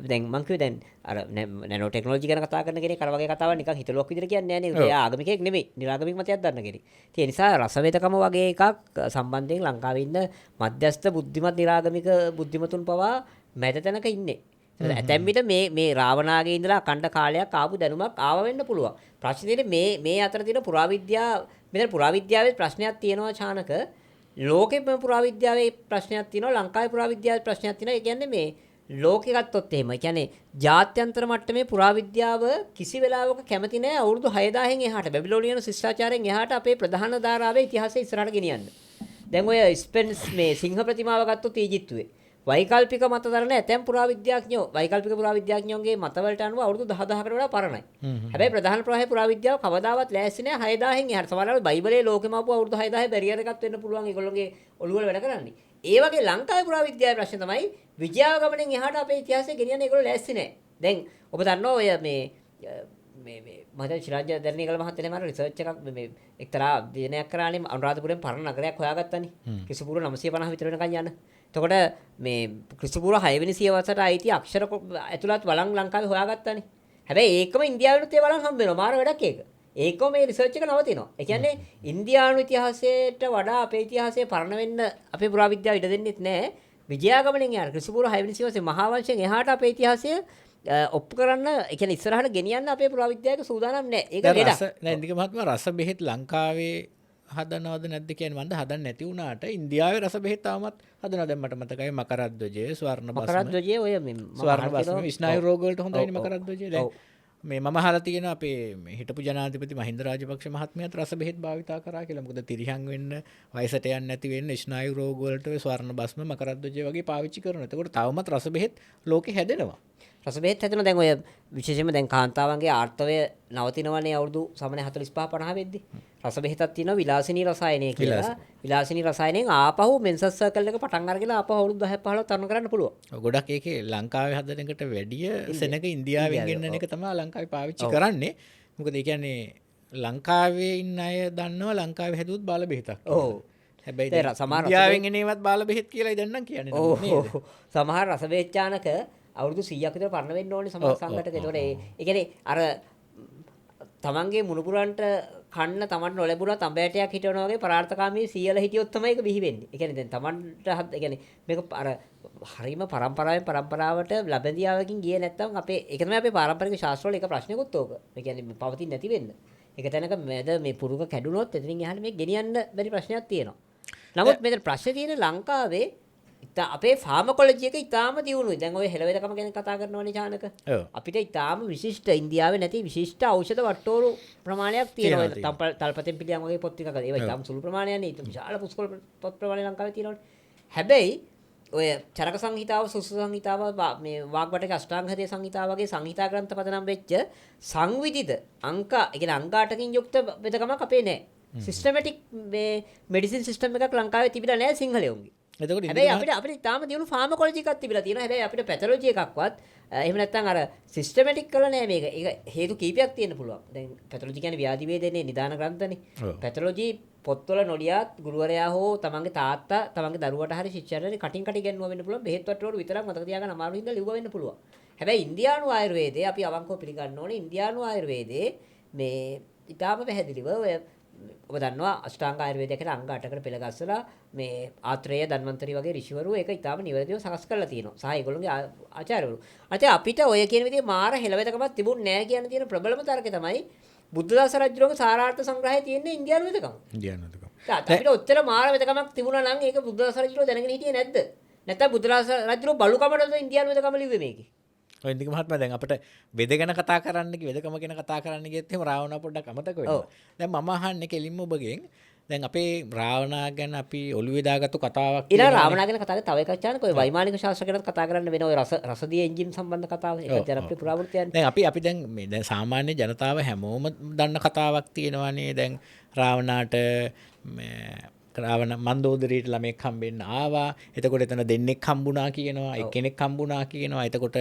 දැන් මං කිව්වේ දැන් අර නැනෝ ටෙක්නොලොජි ගැන කතා කරන කෙනෙක් අර වගේ කතාවක් නිකන් හිතලුවක් විදිහට කියන්නේ නෑ නේද? එයා ආගමිකයෙක් නෙමෙයි. නිරාගමික මතයක් දන්න කෙනෙක්. ඒ නිසා රසවේදකම වගේ එකක් සම්බන්ධයෙන් ලංකාවේ ඉන්න මධ්‍යස්ථ බුද්ධිමත් නිරාගමික බුද්ධිමතුන් පවා මැද තැනක ඉන්නේ. ඇතැම් විට මේ රාවණාගේ ඉඳලා අඛණ්ඩ කාලයක් ආපු දැනුමක් ආව වෙන්න පුළුවන්. ප්‍රශ්නේ මේ අතර තියෙන මෙතන පුරාවිද්‍යාවේ ප්‍රශ්නයක් තියෙනවා චානක. ලෝකෙම පුරාවිද්‍යාවේ ප්‍රශ්නයක් තියෙනවා, ලංකාවේ පුරාවිද්‍යාවේ ප්‍රශ්නයක් තියෙනවා. ඒ කියන්නේ මේ ලෝකෙ ගත්තොත් එහෙම. ඒ කියන්නේ ජාත්‍යන්තර මට්ටමේ පුරාවිද්‍යාව කිසි වෙලාවක කැමති නැහැ අවුරුදු 6000න් එහාට බැබිලෝනියන් ශිෂ්ටාචාරයෙන් එහාට අපේ ප්‍රධාන ධාරාවේ ඉතිහාසය ඉස්සරහට ගෙනියන්න. දැන් ඔය ස්පෙන්ස් මේ සිංහ ප්‍රතිමාව ගත්තොත් ඊජිප්තුවේ වෛකල්පික මත දරන ඇතැම් වෛකල්පික පුරාවිද්‍යාඥයෝගේ මතවලට අනුව අවුරුදු 10000කට වඩා පරණයි. හැබැයි ප්‍රධාන ප්‍රවාහයේ පුරාවිද්‍යාව කවදාවත් ලෑස්ති නැහැ 6000න් එහාට. සමහරවිට බයිබලයේ ලෝකෙම ආපු අවුරුදු 6000 බැරියර් එකක් වෙන්න පුළුවන් ඒගොල්ලෝගේ ඔළුව වල වැඩ කරන්නේ. ඒ වගේ ලංකාවේ පුරාවිද්‍යාවේ ප්‍රශ්න තමයි විද්‍යාවගමනෙන් එහාට අපේ ඉතිහාසය ගෙනියන්න ඒගොල්ලෝ ලෑස්ති නැහැ. දැන් ඔබ දන්නවා ඔය මේ මහත්තයා ශිරාජ් දර්ණීකල මහත්තයා නේම රිසර්ච් එකක් මේ එක්තරා අධ්‍යයනයක් කරානේ අනුරාධපුරයෙන් පරණ නගරයක් හොයාගත්තානේ. ක්‍රිස්තුපූර්ව 950 විතර වෙනකන් යන. එතකොට මේ ක්‍රිස්තුපූර්ව 6 වෙනි සියවසට ආйти අක්ෂර ඇතුළත් වළං ලංකාවේ හොයාගත්තානේ. හැබැයි ඒකම ඉන්දියාවෙනුත් ඒ වළං හම්බ වෙනවා. මාර වැඩක් ඒක. ඒකම මේ රිසර්ච් එක නවතිනවා. ඒ කියන්නේ ඉන්දියානු ඉතිහාසයට වඩා අපේ ඉතිහාසය පරණ වෙන්න අපේ පුරාවිද්‍යාව ඉඩ දෙන්නෙත් නැහැ. විජයාගමනෙන් යාර ක්‍රිස්තුපූර්ව 6 වෙනි සියවසේ මහා වංශයෙන් එහාට අපේ ඉතිහාසය ඔප්පු කරන්න ඒ කියන්නේ ඉස්සරහට ගෙනියන්න අපේ පුරාවිද්‍යාවක සූදානම් නැහැ. ඒක ලෙඩක්. නෑ ඉන්දික මහත්මයා රස බෙහෙත් ලංකාවේ හදනවද නැද්ද කියන්නේ මන්ද හදන්න නැති වුණාට ඉන්දියාවේ රස බෙහෙත් තාමත් හදනවා. දැන් මට මතකයි මකරද්දෝජය, ස්වර්ණ බස්ම. මකරද්දෝජය ඔය ස්වර්ණ බස්ම ස්නායු රෝග වලට හොඳයිනේ මකරද්දෝජය. දැන් මේ මම අහලා තියෙනවා අපේ හිටපු ජනාධිපති මහින්ද රාජපක්ෂ මහත්මයාත් රස බෙහෙත් භාවිතා කරා කියලා. මොකද තිරිහන් වෙන්න, වයසට යන්න නැති වෙන්න ස්නායු රෝග වලට ඔය ස්වර්ණ බස්ම මකරද්දෝජය වගේ පාවිච්චි කරනවා. එතකොට තවමත් රස බෙහෙත් ලෝකේ හැදෙනවා. රස බෙහෙත් හැදෙනවා. දැන් ඔය විශේෂයෙන්ම දැන් කාන්තාවන්ගේ ආර්තවය නවතිනවනේ අවුරුදු සමනේ 45 50 වෙද්දි. රස බෙහෙතක් තියෙනවා විලාසිනී රසායනය කියලා. විලාසිනී රසායනයෙන් ආපහු මෙන්සස් සර්කල් එක පටන් අරගෙන ආපහු අවුරුදු 10 15 තරණ කරන්න පුළුවන්. ගොඩක් ඒකේ ලංකාවේ හදන එකට වැඩිය සෙනඟ ඉන්දියාවෙන් ගෙන්නන එක තමයි ලංකාවේ පාවිච්චි කරන්නේ. මොකද ඒ කියන්නේ ලංකාවේ ඉන්න අය දන්නවා ලංකාවේ හැදුවොත් බාල බෙහෙතක්. ඔව්. හැබැයි ඉන්දියාවෙන් එනේවත් බාල බෙහෙත් කියලායි දැන් නම් කියන්නේ නේද? සමහර රස බෙහෙච්චානක අවුරුදු 100ක් විතර පරණ වෙන්න ඕනේ සමහර සංඝටක. ඒතකොට ඒ කියන්නේ අර තමන්ගේ මුණුපුරන්ට කන්න තමන්ට නොලැබුණා තඹෑටයක් හිටවනවා වගේ පරාර්ථකාමී සීයල හිටියොත් තමයි ඒක බිහි වෙන්නේ. ඒ කියන්නේ දැන් තමන්ට ඒ කියන්නේ මේක අර හරීම පරම්පරාවට ලැබෙදියාවකින් ගියේ නැත්තම් අපේ ඒක තමයි අපේ පාරම්පරික ශාස්ත්‍රවල එක ප්‍රශ්නකුත් ඕක. ඒ කියන්නේ පවතින්නේ නැති වෙන්න. ඒක තැනක මැද මේ පුරුක කැඩුනොත් එතනින් එහාට මේ ගෙනියන්න බැරි ප්‍රශ්නයක් තියෙනවා. නමුත් මෙතන ප්‍රශ්නේ තියෙන්නේ ලංකාවේ අපේ ෆාමකොලොජි එක ඉතාම දියුණුයි. දැන් ඔය හෙළවෙදකම ගැන කතා කරනවනේ චානක. අපිට ඉතාම විශිෂ්ට ඉන්දියාවේ නැති විශිෂ්ට ඖෂධ වට්ටෝරු ප්‍රමාණයක් තියෙනවා. තල්පතෙන් පිළියම් වගේ පොත් ටිකක්. ඒවා ඉතාම සුළු ප්‍රමාණයක් නේ. විශාල පුස්කොළ පොත් ප්‍රමාණයක් ලංකාවේ තියෙනවනේ. හැබැයි ඔය චරක සංහිතාව, සුසු සංහිතාව, මේ වාග්බටක අෂ්ටාංග හදේ සංහිතාව වගේ සංහිතා ග්‍රන්ථ පදනම් වෙච්ච සංවිධිත අංක, ඒ කියන්නේ අංක 8කින් යුක්ත වෙදකමක් අපේ නැහැ. සිස්ටමැටික් මේ මෙඩිසින් සිස්ටම් එකක් ලංකාවේ තිබිලා නැහැ සිංහලයෝන්ගේ. එතකොට හැබැයි අපිට තාම දියුණු ෆාමකොලොජි එකක් තිබිලා තියෙනවා. හැබැයි අපිට පැතොලොජි එකක්වත් එහෙම නැත්නම් අර සිස්ටමැටික් කරලා නැහැ මේක. ඒක හේතු කීපයක් තියෙන්න පුළුවන්. දැන් පැතොලොජි කියන්නේ ව්‍යාධි වේදනේ නිදාන ග්‍රන්ථනේ. පැතොලොජි පොත්වල නොලියත් ගුරුවරයා හෝ තමන්ගේ තාත්තා තමන්ගේ දරුවට හරි ශිෂ්‍යයන්ට හරි කටින් කටි ඉගෙනුවා වෙන්න පුළුවන්. බෙහෙත් වට්ටෝරු විතරක් මතක තියාගන්න අමාරු හින්දා ලිව්වා වෙන්න පුළුවන්. හැබැයි ඉන්දියානු ආයුර්වේදයේ අපි අවංකව පිළිගන්න ඕනේ. ඉන්දියානු ආයුර්වේදයේ මේ ඊටාම පැහැදිලිව ඔය ඔබ දන්නවා අෂ්ටාංග ආයුර්වේදය කියලා අංග 8කට පෙළ ගස්සලා මේ ආත්‍රේය ධන්වන්තරි වගේ ඍෂිවරු ඒක ඊටාම නිවැරදිව සකස් කරලා තියෙනවා. සහ ඒගොල්ලෝගේ ආචාර්යවරු. අතේ අපිට ඔය කියන විදිහේ මාර හෙළවෙදකමක් තිබුණ නැහැ කියන තියෙන ප්‍රබලම තර්කය තමයි බුද්ධදාස රජුගේ සාරාර්ථ සංග්‍රහයේ තියෙන ඉන්දියානු වෙදකම. ඉන්දියානු වෙදකම. අපිට ඔච්චර මාර වෙදකමක් තිබුණා නම් ඒක බුද්ධදාස රජු දැනගෙන හිටියේ නැද්ද? නැත්නම් බුද්ධදාස රජු බලුකමටද ඉන්දියානු වෙදකම ලිව්වේ මේකේ? ඔය ඉන්දික මහත්මයා දැන් අපිට වෙද ගැන කතා කරන්න කි වෙදකම ගැන කතා කරන්න ගියත් එහෙම රාවණා පොඩ්ඩක් අමතක වෙනවා. දැන් මම අහන්නේ කෙලින්ම ඔබගෙන් දැන් අපේ රාවණා ගැන අපි ඔළුවේ දාගත්තු කතාවක් ඊළඟ රාවණා ගැන කතා කරලා තව එකක් චානක ඔය වෛමානික ශාස්ත්‍ර ගැන කතා කරන්න වෙන ඔය රසදිය එන්ජින් සම්බන්ධ කතාව ඒක ජනප්‍රිය පුරාවෘත්තයන්නේ. දැන් අපි දැන් මේ දැන් සාමාන්‍ය ජනතාව හැමෝම දන්න කතාවක් තියෙනවානේ. දැන් රාවණාට රාවණ මන්දෝදරීට ළමෙක් හම්බෙන්න ආවා. එතකොට එතන දෙන්නෙක් හම්බුණා කියනවා, එක්කෙනෙක් හම්බුණා කියනවා. එතකොට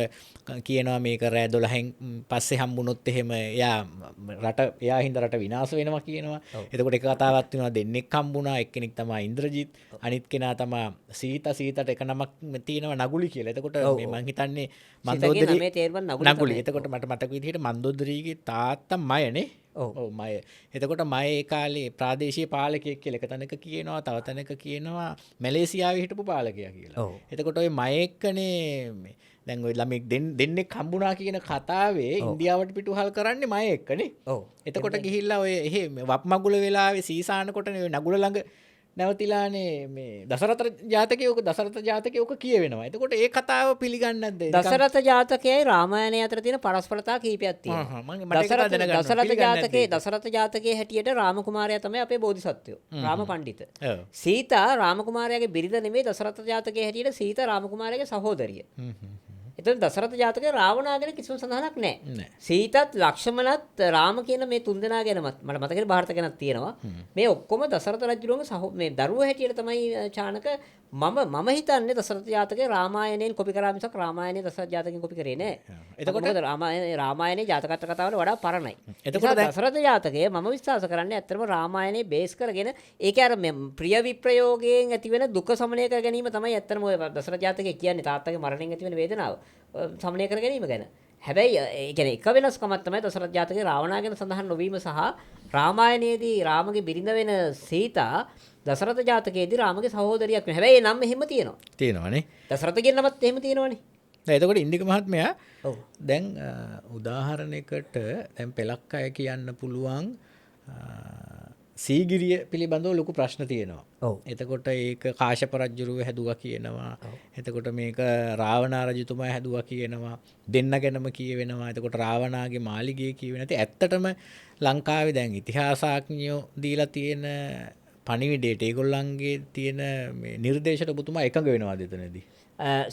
කියනවා මේක රෑ 12න් පස්සේ හම්බුනොත් එහෙම එයා හින්දා රට විනාශ වෙනවා කියනවා. එතකොට එක කතාවක් තියෙනවා දෙන්නෙක් හම්බුණා, එක්කෙනෙක් තමයි ඉන්ද්‍රජිත්, අනිත් කෙනා තමයි සීතට එක නමක් තියෙනවා නගුලි කියලා. එතකොට මේ මං හිතන්නේ මන්දෝදරී නගුලි. එතකොට මට මතක විදිහට මන්දෝදරීගේ තාත්තා මයනේ. ඔව් මය. එතකොට මය ඒ කාලේ ප්‍රාදේශීය පාලකයෙක් කියලා එක තැනක කියනවා, තව තැනක කියනවා මැලේසියාවේ හිටපු පාලකයා කියලා. එතකොට ওই මය එක්කනේ දැන් ඔය ළමෙක් දෙන්නෙක් හම්බුණා කියන කතාවේ ඉන්දියාවට පිටුහල් කරන්නේ මම එක්කනේ. ඔව්. එතකොට ගිහිල්ලා ඔය එහෙ වප් මගුල වෙලාවේ සීසාන කොටනේ ඔය නගුල ළඟ නැවතිලානේ මේ දසරථ ජාතකයේ ඔක දසරථ ජාතකයේ ඔක කියවෙනවා. එතකොට ඒ කතාව පිළිගන්නේ නැද්ද? දසරථ ජාතකයයි රාමායනය අතර තියෙන පරස්පරතා කීපයක් තියෙනවා. දසරථ ජාතකයේ හැටියට රාම කුමාරයා තමයි අපේ බෝධිසත්වයෝ. රාම පණ්ඩිත. සීතා රාම කුමාරයාගේ බිරිඳ නෙමෙයි දසරථ ජාතකයේ හැටියට සීතා රාම කුමාරයාගේ සහෝදරිය. එතකොට දසරථ ජාතකයේ රාවණා ගැන කිසිම සඳහනක් නැහැ. සීතත් ලක්ෂ්මණත් රාම කියන මේ තුන්දෙනා ගැනමත් මට මතකයි භාරත ගැනත් තියෙනවා. මේ ඔක්කොම දසරථ රජුගේ මේ දරුවෝ හැටියට තමයි චානක මම හිතන්නේ දසරථ ජාතකයේ රාමායනයෙන් කොපි කරා මිසක් රාමායනයේ දසරථ ජාතකයෙන් කොපි කරේ නෑ. එතකොට මොකද රාමායනයේ ජාතක කතාවල වඩා පරණයි. එතකොට දසරථ ජාතකයේ මම විශ්වාස කරන්නේ ඇත්තටම රාමායනයේ බේස් කරගෙන ඒකේ අර ප්‍රිය විප්‍රයෝගයෙන් ඇතිවෙන දුක සමනය කර ගැනීම තමයි ඇත්තටම ඔය දසරථ ජාතකයේ කියන්නේ තාත්තගේ මරණයෙන් ඇතිවෙන වේදනාව සමනය කර ගැනීම ගැන. හැබැයි ඒ කියන්නේ එක වෙනස්කමක් තමයි දසරථ ජාතකයේ රාවණා ගැන සඳහන් නොවීම සහ රාමායනයේදී රාමගේ බිරිඳ වෙන සීතා දසරථ ජාතකයේදී රාමගේ සහෝදරියක් වෙනවා. හැබැයි ඒ නම එහෙම තියෙනවා. තියෙනවනේ. දසරථ කියන නමත් එහෙම තියෙනවනේ. දැන් එතකොට ඉන්දික මහත්මයා දැන් උදාහරණයකට දැන් පෙලක් අය කියන්න පුළුවන් සීගිරිය පිළිබඳව ලොකු ප්‍රශ්න තියෙනවා. එතකොට ඒක කාශ්‍යප රජුරුව හැදුවා කියනවා. එතකොට මේක රාවණා රජතුමා හැදුවා කියනවා. දෙන්න ගැනම කියවෙනවා. එතකොට රාවණාගේ මාලිගය කියවෙන. ඇත්තටම ලංකාවේ දැන් ඉතිහාසඥයෝ දීලා තියෙන පණිවිඩයට ඒගොල්ලන්ගේ තියෙන මේ නිර්දේශයට ඔබතුමා එකඟ වෙනවාද එතනදී?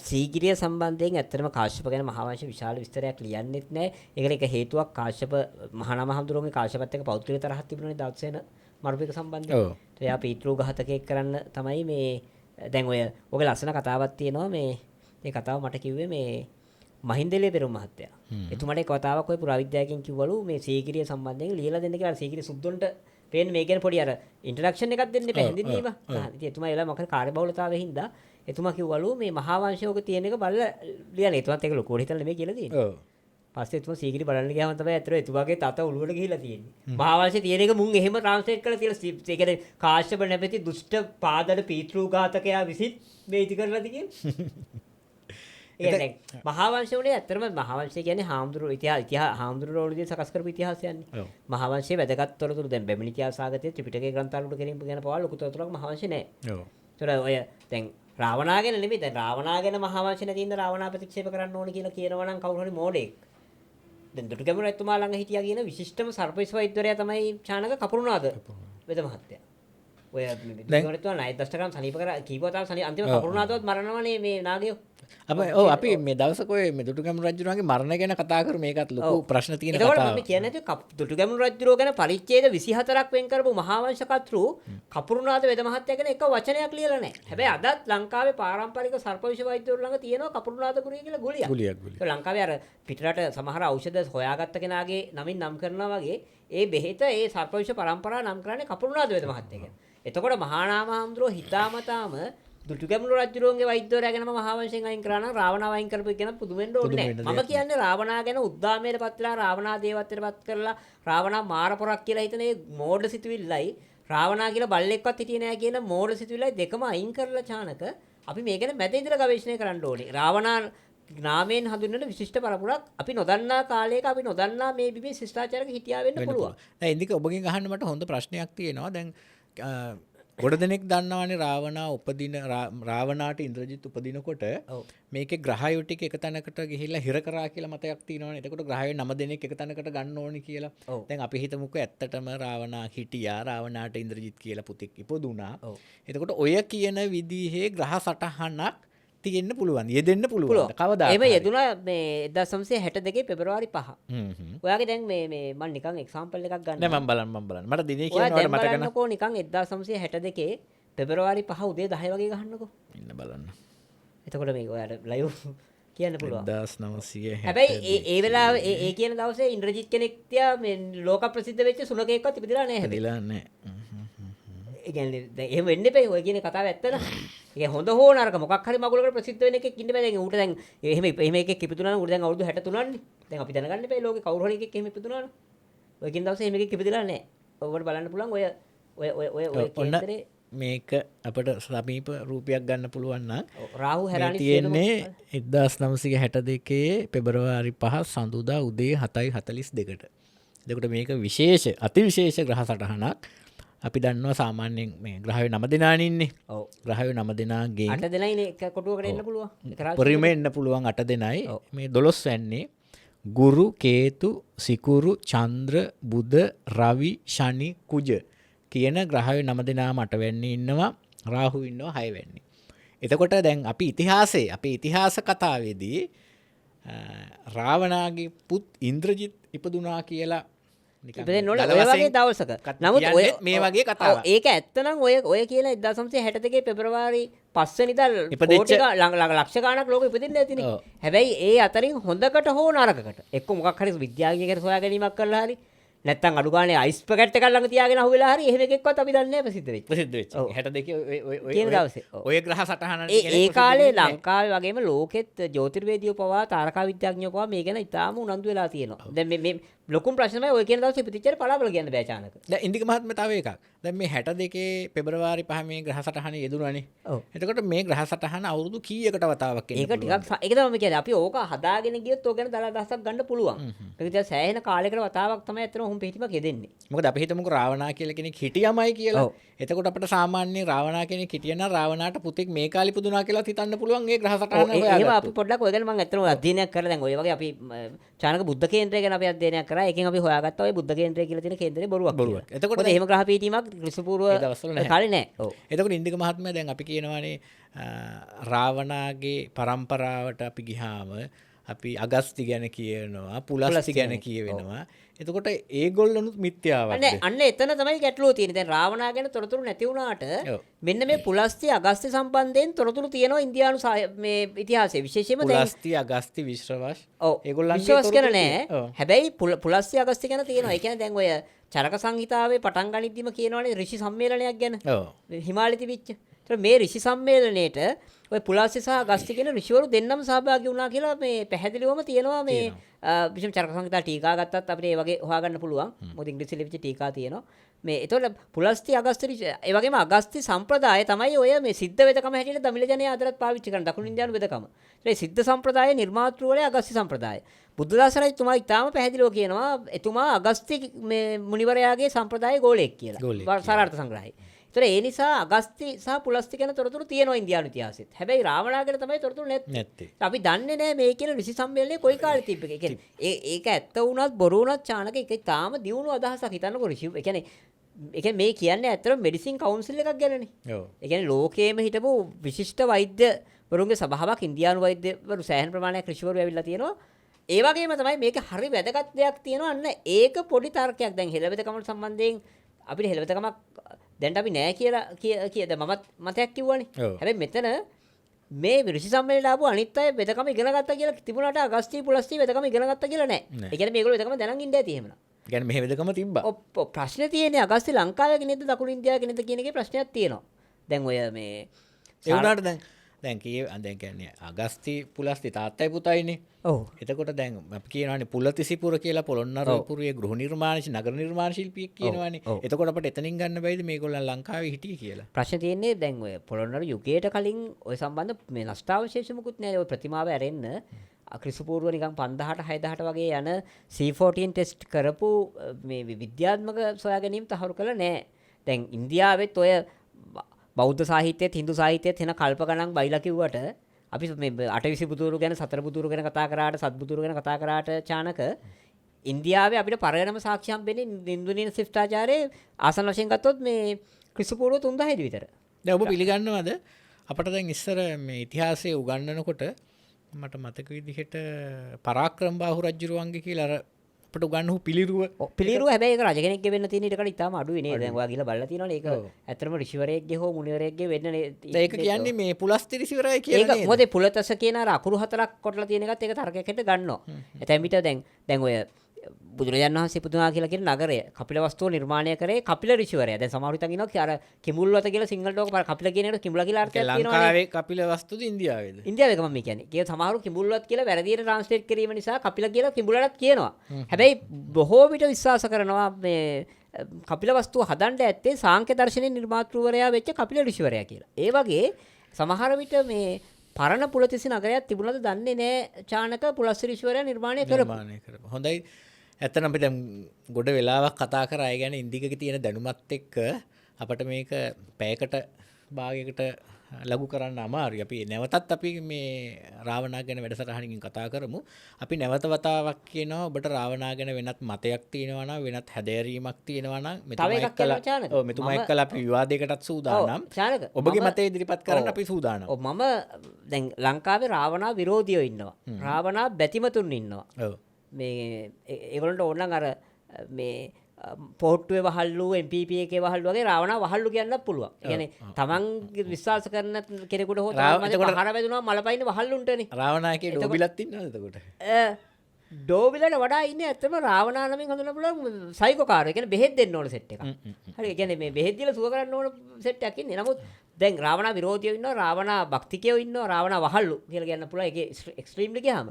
සීගිරිය සම්බන්ධයෙන් ඇත්තටම කාශ්‍යප ගැන මහාවංශ විශාල විස්තරයක් ලියන්නෙත් නැහැ. ඒකට එක හේතුවක් කාශ්‍යප මහානාම හඳුරුවන්ගේ කාශ්‍යපත් එක්ක පෞත්‍රික තරහක් තිබුණනේ දවසේන මරුපික සම්බන්ධයෙන්. එයා පීතෘ ඝාතකයෙක් කරන්න තමයි මේ දැන් ඔය ලස්සන කතාවක් තියෙනවා මේ ඒ කතාව මට කිව්වේ මේ මහින්දලේ පෙරුම් මහත්තයා. එතුමාට ඒ කතාවක් ඔය පුරාවිද්‍යාවකින් කිව්වලු මේ සීගිරිය සම්බන්ධයෙන් ලියලා දෙන්න කියලා. සීගිරිය සුද්දොන්ට පේන්නේ මේ ගැන පොඩි අර ඉන්ට්‍රොඩක්ෂන් එකක් දෙන්න එපා හැඳින්වීම. ඉතින් එතුමා එලා මොකද කාර්යබහුලතාවයෙන් හින්දා එතුමා කිව්වලු මේ මහා වංශයක තියෙන එක බලලා ලියන්න. එතුමාත් ඒක ලොකුවට හිතලා නෙමෙයි කියලා තියෙන්නේ. ඔව්. පස්සේ එතුමා සීගිරි බලන්න ගියාම තමයි ඇත්තට එතුමාගේ තාත උළුවට ගිහිලා තියෙන්නේ. මහා වංශයේ තියෙන එක මුන් එහෙම ට්‍රාන්ස්ලේට් කරලා තියලා ඒ කියන්නේ කාශ්‍යප නැමැති දුෂ්ට පාදඩ පීතෘ ඝාතකයා විසින් මේ ඉති කරලාද කියන්නේ. ඒ මහා වංශය උනේ ඇත්තටම මහා වංශය කියන්නේ හාමුදුරුවෝ ඉතිහාස හාමුදුරුවෝලදී සකස් කරපු ඉතිහාසයන්නේ. මහා වංශයේ වැදගත් තොරතුරු දැන් බැමිණි ඉතිහාසාගතයේ ත්‍රිපිටකයේ ග්‍රන්ථාලුට කෙරීම ගැන පවා ලොකු තොරතුරක් මහා වංශේ නැහැ. ඔව්. ඒතර ඔය දැන් රාවණා ගැන නෙමෙයි දැන් රාවණා ගැන මහා වංශේ නැති ඉඳ රාවණා ප්‍රතික්ෂේප කරන්න ඕනේ කියලා කියනවා නම් කවුරු හරි මෝඩෙක්. දැන් දුටුගැමුණු රජතුමා ළඟ හිටියා කියන විශිෂ්ටම සර්පවිස් වෛද්‍යවරයා තමයි චානක කපුරුනාද වෙද මහත්තයා. ඔය දුටුගැමුණු රජතුමා 9 දශකම් සනීප කරා කීපවතාවක් සනීප අන්තිම කපුරුනාදවත් මරණවනේ මේ නාගයෝ. අපි මේ දවසක ඔය මේ දුටුගැමුණු රජුගේ මරණ ගැන කතා කරමු. මේකත් ලොකු ප්‍රශ්න තියෙන කතාවක්. ඒකවල මම කියන්නේ දුටුගැමුණු රජුරෝ ගැන පරිච්ඡේද 24ක් වෙන් කරපු මහා වංශකත්රු කපුරුනාද වෙද මහත්තයා ගැන එක වචනයක් ලියලා නැහැ. හැබැයි අදත් ලංකාවේ පාරම්පරික සර්පවිෂ වෛද්‍යවරු ළඟ තියෙනවා කපුරුනාද ගුරිය කියලා ගුලියක්. ඒක ලංකාවේ අර පිටරට සමහර ඖෂධ හොයාගත්ත කෙනාගේ නමින් නම් කරනවා වගේ ඒ බෙහෙත ඒ සර්පවිෂ පරම්පරාව නම් කරන්නේ කපුරුනාද වෙද මහත්තයා ගැන. එතකොට මහානාම හාමුදුරුවෝ හිතාමතාම දුටුගැමුණු රජුරුවන්ගේ වෛද්‍යවරයා ගැනම මහා වංශයෙන් අයින් කරා නම් රාවණා වයින් කරපු එක ගැන පුදුම වෙන්න ඕනේ නැහැ. මම කියන්නේ රාවණා ගැන උද්දාමයට පත් වෙලා රාවණා දේවත්වයට පත් කරලා රාවණා මාරපොරක් කියලා හිතන ඒ මෝඩ සිතුවිල්ලයි රාවණා කියලා බල්ලෙක්වත් හිටියේ නැහැ කියන මෝඩ සිතුවිල්ලයි දෙකම අයින් කරලා චානක අපි මේ ගැන මැද ඉඳලා ගවේෂණය කරන්න ඕනේ. රාවණා නාමයෙන් හඳුන්වන විශිෂ්ට පරපුරක් අපි නොදන්නා කාලයක අපි නොදන්නා මේ බිමේ ශිෂ්ටාචාරක හිටියා වෙන්න පුළුවන්. දැන් ඉන්දික ඔබගෙන් අහන්න මට හොඳ ප්‍රශ්නයක් තියෙනවා. දැන් ගොඩ දෙනෙක් දන්නවානේ රාවණාට ඉන්ද්‍රජිත් උපදිනකොට මේකේ ග්‍රහයෝ ටික එක තැනකට ගිහිල්ලා හිර කරා කියලා මතයක් තියෙනවානේ. එතකොට ග්‍රහයෝ 9 දෙනෙක් එක තැනකට ගන්න ඕනේ කියලා. දැන් අපි හිතමුකෝ ඇත්තටම රාවණා හිටියා. රාවණාට ඉන්ද්‍රජිත් කියලා පුතෙක් ඉපදුනා. එතකොට ඔය කියන විදිහේ ග්‍රහ සටහනක් තියෙන්න පුළුවන්. යෙදෙන්න පුළුවන්. කවදා? එහෙම යෙදුණා මේ 1962 පෙබරවාරි 5. ඔයාගේ දැන් මේ මම නිකන් එක්සැම්පල් එකක් ගන්න. නෑ මම බලන්න. මට දිනේ කියනවට මතක නැහැ. බලන්නකෝ නිකන් 1962 පෙබරවාරි 5 උදේ 10 වගේ ගහන්නකෝ. ඉන්න බලන්න. එතකොට මේක ඔයාලට ලයිව් කියන්න පුළුවන්. 1960. හැබැයි ඒ වෙලාවේ ඒ කියන දවසේ ඉන්ද්‍රජිත් කෙනෙක් තියා මේ ලෝක ප්‍රසිද්ධ වෙච්ච සුනකයෙක්වත් ඉපදිලා නැහැ. ඉපදිලා නැහැ. ඒ කියන්නේ දැන් එහෙම වෙන්න එපා. ඔය කියන කතාව ඇත්තද? ඒ හොඳ හෝ නරක මොකක් හරි මගුලකට ප්‍රසිද්ධ වෙන එකෙක් ඉන්න බෑ. දැන් ඌට දැන් එහෙම එකෙක් ඉපදුනා නම් ඌට දැන් අවුරුදු 63න්නේ. දැන් අපි දැනගන්න එපා ලෝකේ කවුරු හරි එකෙක් එහෙම ඉපදුනා නම්. ඔය කියන දවසේ එහෙම එකෙක් ඉපදිලා නැහැ. ඔබට බලන්න පුළුවන් ඔය කේන්දරේ මේක අපට සමීප රූපයක් ගන්න පුළුවන්න රාහු හැරණි තියෙන්නේ 1962 පෙබරවාරි 5 සඳුදා උදේ 7:42ට. එතකොට මේක විශේෂ අතිවිශේෂ ග්‍රහ සටහනක්. අපි දන්නවා සාමාන්‍යයෙන් මේ ග්‍රහය 9 දෙනානේ ඉන්නේ. ඔව්. ග්‍රහය 9 දෙනාගේ 8 දෙනයිනේ එක කොටුවකට එන්න පුළුවන්. එක රාශියකට. පරිමේ එන්න පුළුවන් 8 දෙනයි. මේ 12 වෙන්නේ ගුරු, කේතු, සිකුරු, චන්ද්‍ර, බුධ, රවි, ශනි, කුජ කියන ග්‍රහය 9 දෙනාම 8 වෙන්නේ ඉන්නවා. රාහු ඉන්නවා 6 වෙන්නේ. එතකොට දැන් අපි ඉතිහාස කතාවේදී රාවණාගේ පුත් ඉන්ද්‍රජිත් ඉපදුනා කියලා ඉපදෙන්න ඕනේ ඔය වගේ දවසක. නමුත් ඔය මේ වගේ කතාවක්. ඒක ඇත්තනම් ඔය කියලා 1962 පෙබරවාරි 5 වෙනිදා ඉපදෙච්ච ලක්ෂ ගණනක් ලෝකෙ ඉපදෙන්න ඇතිනේ. හැබැයි ඒ අතරින් හොඳකට හෝ නරකකට එක්ක මොකක් හරි විද්‍යාඥයෙකුට සොයා ගැනීමක් කරලා හරි නැත්තම් අඩු ගානේ අයිස් පැකට් එකක් ළඟ තියාගෙන අහුවෙලා හරි එහෙම එකක්වත් අපි දන්නේ නැහැ ප්‍රසිද්ධ වෙච්ච. 62 කියන දවසේ. ඔය ග්‍රහ සටහන ඒ කාලේ ලංකාවේ වගේම ලෝකෙත් ජ්‍යොතිර්වේදියෝ පවා තාරකා විද්‍යාඥයෝ පවා මේ ගැන ඉතාම උනන්දු වෙලා තියෙනවා. දැන් මේ ලොකුම ප්‍රශ්න තමයි ඔය කියන දවසේ ඉපදිච්ච පලාබල කියන්න බෑ චානක. දැන් ඉන්දික මහත්මයා තව එකක්. දැන් මේ 62 පෙබරවාරි 5 මේ ග්‍රහ සටහන යෙදුණානේ. ඔව්. එතකොට මේ ග්‍රහ සටහන අවුරුදු කීයකට වතාවක් එන්න ඒක ටිකක් ඒක තමයි කියන්නේ අපි ඕක හදාගෙන ගියොත් ඕක ගැන දලා දහසක් ගන්න පුළුවන්. ඒක දැන් සෑහෙන කාලයකට වතාවක් තමයි අතන උන් පිටිමක් යෙදෙන්නේ. මොකද අපි හිතමුකෝ රාවණා කියලා කෙනෙක් හිටියමයි කියලා. එතකොට අපිට සාමාන්‍ය රාවණා කෙනෙක් හිටියනම් රාවණාට පුතෙක් මේ කාලේ පුදුනා කියලා හිතන්න පුළුවන් ඒ ග්‍රහ සටහන හොයාගන්න. ඒව අපි පොඩ්ඩක් ඔය ගැන මම ඇත්තටම අධ්‍යයනයක් කරලා දැන් ඔය වගේ අපි චානක බුද්ධ කේන්ද්‍රය ගැන අපි අධ්‍යයනයක් කරා. ඒකෙන් අපි හොයාගත්තා ඔය බුද්ධ කේන්ද්‍රය කියලා තියෙන කේන්දරේ බොරුවක්. එතකොට එහෙම ග්‍රහ පීඨීමක් ක්‍රිස්තුපූර්ව කාලේ නැහැ. ඔව්. එතකොට ඉන්දික මහත්මයා දැන් අපි කියනවානේ රාවණාගේ පරම්පරාවට අපි ගිහාම අපි අගස්ති ගැන කියනවා පුලස්ති ගැන කියවෙනවා. එතකොට ඒගොල්ලනුත් මිත්‍යාවක්. අන්න එතන තමයි ගැටලුව තියෙන්නේ. දැන් රාවණා ගැන තොරතුරු නැති වුණාට මෙන්න මේ පුලස්ති අගස්ති සම්බන්ධයෙන් තොරතුරු තියෙනවා ඉන්දියානු මේ ඉතිහාසයේ විශේෂයෙන්ම දැන් පුලස්ති අගස්ති විශ්වාස ඒගොල්ලන්ගේ විශ්වාස කරන නෑ. හැබැයි පුලස්ති අගස්ති ගැන තියෙනවා. ඒ කියන්නේ දැන් ඔය චරක සංහිතාවේ පටන් ගනිද්දිම කියනවනේ ඍෂි සම්මේලනයක් ගැන. හිමාලයේ තිබිච්ච. ඒතර මේ ඍෂි සම්මේලනයේට ඔය පුලස්ති සහ අගස්ති කියන ඍෂිවරු දෙන්නම සහභාගී වුණා කියලා මේ පැහැදිලිවම තියෙනවා මේ විශේෂ චරක සංහිතා ටීකා ගත්තත් අපිට ඒ වගේ හොයාගන්න පුළුවන්. මොකද ඉංග්‍රීසි ලිපිච්ච ටීකා තියෙනවා. මේ ඒතකොට පුලස්ති අගස්ති ඒ වගේම අගස්ති සම්ප්‍රදාය තමයි ඔය මේ සිද්ධ වෙදකම හැටියට දමිළ ජනයා අදටත් පාවිච්චි කරන දකුණු ඉන්දියානු වෙදකම. ඒ සිද්ධ සම්ප්‍රදායේ නිර්මාතෘවරයා අගස්ති සම්ප්‍රදාය. බුද්ධදාස රජතුමා ඉතාම පැහැදිලිව කියනවා එතුමා අගස්ති මේ මුනිවරයාගේ සම්ප්‍රදායේ ගෝලෙක් කියලා. සාරාර්ථ සංග්‍රහය. ඒතර ඒ නිසා අගස්ති සහ පුලස්ති ගැන තොරතුරු තියෙනවා ඉන්දියානු ඉතිහාසෙත්. හැබැයි රාවණා ගැන තමයි තොරතුරු නැත්තේ. අපි දන්නේ නැහැ මේ කියන ඍෂි සම්මේලනයේ කොයි කාලේ තිබ්බ එක. ඒක ඇත්ත වුණත් බොරු වුණත් චානක ඒක තාම දියුණු අදහසක් හිතන්නකෝ ඍෂි. ඒ කියන්නේ මේ කියන්නේ ඇත්තටම මෙඩිසින් කවුන්සිල් එකක් ගැනනේ. ඔව්. ඒ කියන්නේ ලෝකයේම හිටපු විශිෂ්ට වෛද්‍යවරුන්ගේ සභාවක් ඉන්දියානු වෛද්‍යවරු සෑහෙන ප්‍රමාණයක් ඍෂිවරු ඇවිල්ලා තියෙනවා. ඒ වගේම තමයි මේක හරි වැදගත් දෙයක් තියෙනවා. අන්න ඒක පොඩි තර්කයක්. දැන් හෙළවෙදකම සම්බන්ධයෙන් අපිට හෙළවෙදකමක් දැන් අපි නෑ කියලා කියද මමත් මතයක් කිව්වනේ. හැබැයි මෙතන මේ ඍෂි සම්මේලනයට ආපු අනිත් අය වෙදකම ඉගෙන ගත්තා කියලා තිබුණාට අගස්ති පුලස්ති වෙදකම ඉගෙන ගත්තා කියලා නෑ. ඒ කියන්නේ මේගොල්ලෝ වෙදකම දැනන් ඉඳලා ඇති එහෙමනම්. ඒ කියන්නේ මෙහෙ වෙදකම තිබ්බා. ඔව් ප්‍රශ්නේ තියෙන්නේ අගස්ති ලංකාවේ නේද දකුණු ඉන්දියාවේ නේද කියන එකේ ප්‍රශ්නයක් තියෙනවා. දැන් ඔය මේ ඒ වුණාට දැන් කියන්නේ අගස්ති පුලස්ති තාත්තයි පුතයිනේ. ඔව්. එතකොට දැන් අපි කියනවානේ පුලතිසිපුර කියලා පොළොන්නරුවේ ගෘහ නිර්මාණ නගර නිර්මාණ ශිල්පියෙක් කියනවානේ. එතකොට අපිට එතනින් ගන්න බැයිද මේගොල්ලන් ලංකාවේ හිටියේ කියලා. ප්‍රශ්නේ තියෙන්නේ දැන් ඔය පොළොන්නරු යුගයට කලින් ඔය සම්බන්ධ මේ නෂ්ටාවශේෂ මුකුත් නෑ. ඔය ප්‍රතිමාව ඇරෙන්න ක්‍රිස්තුපූර්ව නිකන් 5000ට 6000ට වගේ යන C14 ටෙස්ට් කරපු මේ විද්‍යාත්මක සොයා ගැනීම තහවුරු කළා නෑ. දැන් ඉන්දියාවෙත් ඔය බෞද්ධ සාහිත්‍යයේත් හින්දු සාහිත්‍යයේත් වෙන කල්ප ගණන් බයිලා කිව්වට අපි මේ අටවිසි බුදුරු ගැන සතර බුදුරු ගැන කතා කරාට සත් බුදුරු ගැන කතා කරාට චානක ඉන්දියාවේ අපිට පරණම සාක්ෂි හම්බෙන්නේ නින්දුනීන ශිෂ්ටාචාරයේ ආසන වශයෙන් ගත්තොත් මේ ක්‍රිස්තුපූර්ව 3000 විතර. දැන් ඔබ පිළිගන්නවද අපට දැන් ඉස්සර මේ ඉතිහාසයේ උගන්වනකොට මට මතක විදිහට පරාක්‍රම බාහු රජුරුවන්ගේ කියලා අර අපට උගන්වපු පිළිරුව හැබැයි ඒක රජ කෙනෙක්ගේ වෙන්න තියෙන ඊට කලින් ඉතාලම අඩුයි නේද? දැන් ඔයා ගිහලා බලලා තියෙනවනේ ඒක ඇත්තටම ඍෂිවරයෙක්ගේ හෝ මුනිවරයෙක්ගේ වෙන්න ඒක කියන්නේ මේ පුලස්ති ඍෂිවරයයි කියලා නේද? ඒක මොකද පුලතස කියන අර අකුරු හතරක් කොටලා තියෙන එකත් ඒක තර්කයකට ගන්නවා. එතැන් පිට දැන් ඔය බුදුරජාණන් වහන්සේ පුදුනා කියලා කියන නගරය කපිලවස්තුව නිර්මාණය කරේ කපිල ඍෂිවරයා. දැන් සමහර හිතන් ඉන්නවා අර කිඹුල්වත කියලා සිංහලට ඕක කපිල කියන එකට කිඹුලා කියලා අර්ථයක් තියෙනවා. ලංකාවේ කපිලවස්තුද ඉන්දියාවේද? ඉන්දියාවේ මම කියන්නේ. ඒක සමහරු කිඹුල්වත් කියලා වැරදියට ට්‍රාන්ස්ලේට් කිරීම නිසා කපිල කියලා කිඹුලටත් කියනවා. හැබැයි බොහෝ විට විශ්වාස කරනවා මේ කපිල වස්තුව හදන්න ඇත්තේ සාංක්‍ය දර්ශනයේ නිර්මාතෘවරයා වෙච්ච කපිල ඍෂිවරයා කියලා. ඒ වගේ සමහර විට මේ පරණ පුලතිසි නගරයක් තිබුණද දන්නේ නැහැ චානක පුලස්ස ඍෂිවරයා නිර්මාණය කරපු. හොඳයි. ඇත්තටම අපි දැන් ගොඩ වෙලාවක් කතා කරා ඒ ගැන ඉන්දිකගේ තියෙන දැනුමත් එක්ක අපිට මේක පැයකට භාගයකට ලඝු කරන්න අමාරුයි. අපි නැවතත් අපි මේ රාවණා ගැන වැඩසටහනකින් කතා කරමු. අපි නැවත වතාවක් කියනවා ඔබට රාවණා ගැන වෙනත් මතයක් තියෙනවා නම් වෙනත් හැදෑරීමක් තියෙනවා නම් මෙතුමා එක්කලා අපි විවාදයකටත් සූදානම්. ඔබගේ මතය ඉදිරිපත් කරන්න අපි සූදානම්. මම දැන් ලංකාවේ රාවණා විරෝධියෝ ඉන්නවා. රාවණා බැතිමතුන් ඉන්නවා. මේ ඒගොල්ලන්ට ඕන නම් අර මේ පොට්ටුවේ වහල්ලු MPP එකේ වහල්ලු වගේ රාවණා වහල්ලු කියන්නත් පුළුවන්. ඒ කියන්නේ තමන් විශ්වාස කරන කෙනෙකුට හෝ තමන්ගේ පහර වැදුනා මලපයින් වහල්ලුන්ටනේ. රාවණා එකේ ඩෝබිලත් ඉන්නවද එතකොට? ඩෝබිලට වඩා ඉන්නේ ඇත්තම රාවණා නමින් හඳුනන පුළුවන් සයිකෝකාරයෝ. ඒ කියන්නේ බෙහෙත් දෙන්න ඕන සෙට් එකක්. හරි. ඒ කියන්නේ මේ බෙහෙත් දීලා සුව කරන්න ඕන සෙට් එකක් ඉන්නේ. නමුත් දැන් රාවණා විරෝධියෝ ඉන්නවා, රාවණා භක්තිකයෝ ඉන්නවා, රාවණා වහල්ලු කියලා කියන්න පුළුවන්. ඒකේ එක්ස්ට්‍රීම්ලි ගියාම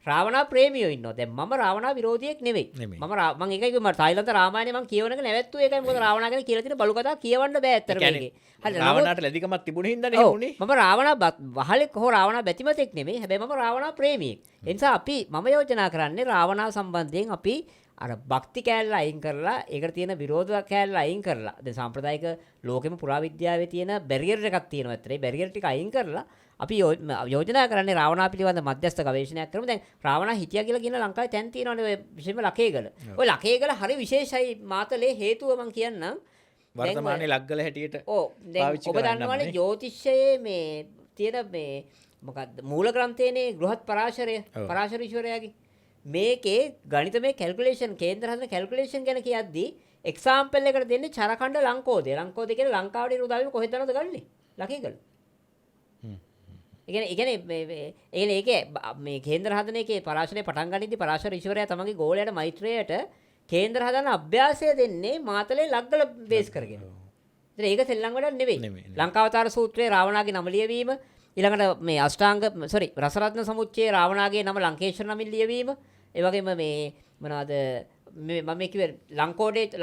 රාවණා ප්‍රේමියෝ ඉන්නවා. දැන් මම රාවණා විරෝධියෙක් නෙවෙයි. මම ඒකයි කිව්වේ මම තායිලන්ත රාමායනේ මම කියවනක නැවැත්තුවේ ඒකයි. මොකද රාවණා ගැන කියලා තියෙන බලු කතා කියවන්න බෑ ඇත්තට මේකේ. හරි. රාවණාට ලැබිකමක් තිබුණේ හින්දානේ වුනේ. මම රාවණා වහලෙක් හෝ රාවණා බැතිමතෙක් නෙමෙයි. හැබැයි මම රාවණා ප්‍රේමියෙක්. ඒ නිසා මම යෝජනා කරන්නේ රාවණා සම්බන්ධයෙන් අපි අර භක්ති කෑල්ල අයින් කරලා ඒකට තියෙන විරෝධ කෑල්ල අයින් කරලා දැන් සාම්ප්‍රදායික ලෝකෙම පුරාවිද්‍යාවේ තියෙන බැරියර් එකක් තියෙනවා ඇත්තට. ඒ බැරියර් ටික අයින් කරලා අපි යෝජනා කරන්නේ රාවණා පිළිබඳ මධ්‍යස්ථ ගවේෂණයක් කරමු. දැන් රාවණා හිටියා කියලා කියන ලංකාවේ තැන් තියෙනවානේ ඔය විශේෂම ලකේගල. ඔය ලකේගල හරි විශේෂයි මාතලේ හේතුව මම කියන්නම්. වර්තමානයේ ලක්ගල හැටියට පාවිච්චි කරනවා. ඔබ දන්නවනේ ජ්‍යොතිෂයේ මේ තියෙන මේ මොකක්ද මූල ග්‍රන්ථයේනේ ගෘහත් පරාශරය පරාශර ඊශ්වරයාගේ මේකේ ගණිතමය කැල්කියුලේෂන් කේන්ද්‍ර හදන කැල්කියුලේෂන් ගැන කියද්දී එක්සාම්පල් එකකට දෙන්නේ චරකණ්ඩ ලංකෝදය. ලංකෝදය කියන්නේ ලංකාවට උදාවිම කොහෙද යනවද ගන්නේ? ලකේගල. ඒ කියන්නේ ඒකේ මේ කේන්ද්‍ර හදන එකේ පරාශරය පටන් ගනිද්දී පරාශර ඊශ්වරයා තමන්ගේ ගෝලයට මෛත්‍රයට කේන්ද්‍ර හදන අභ්‍යාසය දෙන්නේ මාතලේ ලක්ගල බේස් කරගෙන. ඉතින් ඒක සෙල්ලම් වැඩක් නෙවෙයි. ලංකාවතාර සූත්‍රයේ රාවණාගේ නම ලියවීම ඊළඟට මේ අෂ්ටාංග රසරත්න සමුච්චයේ රාවණාගේ නම ලංකේශ්වර නමින් ලියවීම ඒ වගේම මේ මොනවාද මම කිව්වේ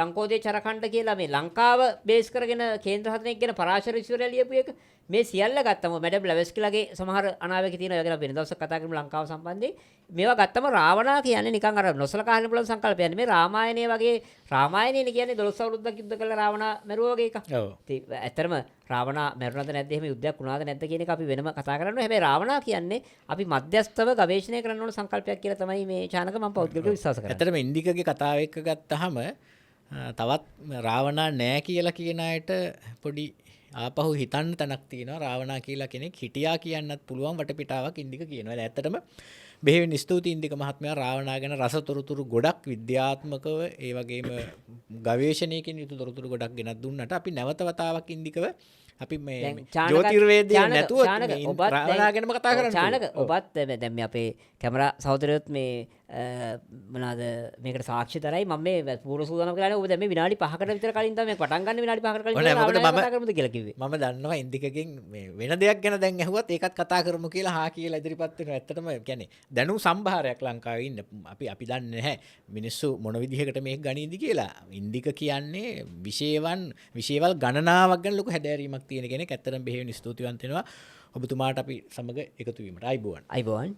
ලංකෝදේ චරකණ්ඩ කියලා මේ ලංකාව බේස් කරගෙන කේන්ද්‍ර හදන එක ගැන පරාශර ඊශ්වරයා ලියපු එක මේ සියල්ල ගත්තම මැඩම් බ්ලැවෙස්කිලාගේ සමහර අනාවැකි තියෙනවා. ඒ ගැන වෙන දවසක් කතා කරමු ලංකාව සම්බන්ධයෙන්. මේවා ගත්තම රාවණා කියන්නේ නිකන් අර නොසලකා හරින පුළුවන් සංකල්පයක් නෙමෙයි. රාමායනයේ වගේ රාමායනයේ කියන්නේ 12 අවුරුද්දක් යුද්ධ කළ රාවණා මැරුවා වගේ එකක්. ඉතින් ඇත්තටම රාවණා මැරුණාද නැද්ද එහෙම යුද්ධයක් වුණාද නැද්ද කියන එක අපි වෙනම කතා කරනවා. හැබැයි රාවණා කියන්නේ අපි මධ්‍යස්ථව ගවේෂණය කරන්න ඕන සංකල්පයක් කියලා තමයි මේ චානක මම පෞද්ගලිකව විශ්වාස කරන්නේ. ඇත්තටම ඉන්දිකගේ කතාව එක්ක ගත්තාම තවත් රාවණා නෑ කියලා කියන අයට පොඩි ආපහු හිතන්න තැනක් තියෙනවා. රාවණා කියලා කෙනෙක් හිටියා කියන්නත් පුළුවන් වටපිටාවක් ඉන්දික කියනවා. ඇත්තටම බෙහෙවින් ස්තුතියි ඉන්දික මහත්මයා රාවණා ගැන රසතොරතුරු ගොඩක් විද්‍යාත්මකව ඒ වගේම ගවේෂණයකින් යුතු තොරතුරු ගොඩක් ගෙනත් දුන්නට අපි නැවත වතාවක් ඉන්දිකව අපි මේ ජ්‍යොතිර්වේදය නැතුව රාවණා ගැනම කතා කරන්න. චානක ඔබත් දැන් මේ අපේ කැමරා සහෝදරයොත් මේ මොනවාද මේකට සාක්ෂි තරයි මම මේ පූර්ව සූදානම් කරලා ඔබ දැන් මේ විනාඩි 5කට විතර කලින් තමයි පටන් ගන්න විනාඩි 5කට කලින් කතා කරමුද කියලා කිව්වේ. මම දන්නවා ඉන්දිකගෙන් මේ වෙන දෙයක් ගැන දැන් ඇහුවත් ඒකත් කතා කරමු කියලා හා කියලා ඉදිරිපත් වෙනවා. ඇත්තටම කියන්නේ දැනුම් සම්භාරයක් ලංකාවේ ඉන්න අපි දන්නේ නැහැ මිනිස්සු මොන විදිහකට මේක ගණීද කියලා. ඉන්දික කියන්නේ විශේෂවල් ගණනාවක් ගැන ලොකු හැදෑරීමක් තියෙන කෙනෙක්. ඇත්තටම බෙහෙවින් ස්තුතිවන්ත වෙනවා ඔබතුමාට අපි සමග එකතු වීමට. අයිබෝවන්.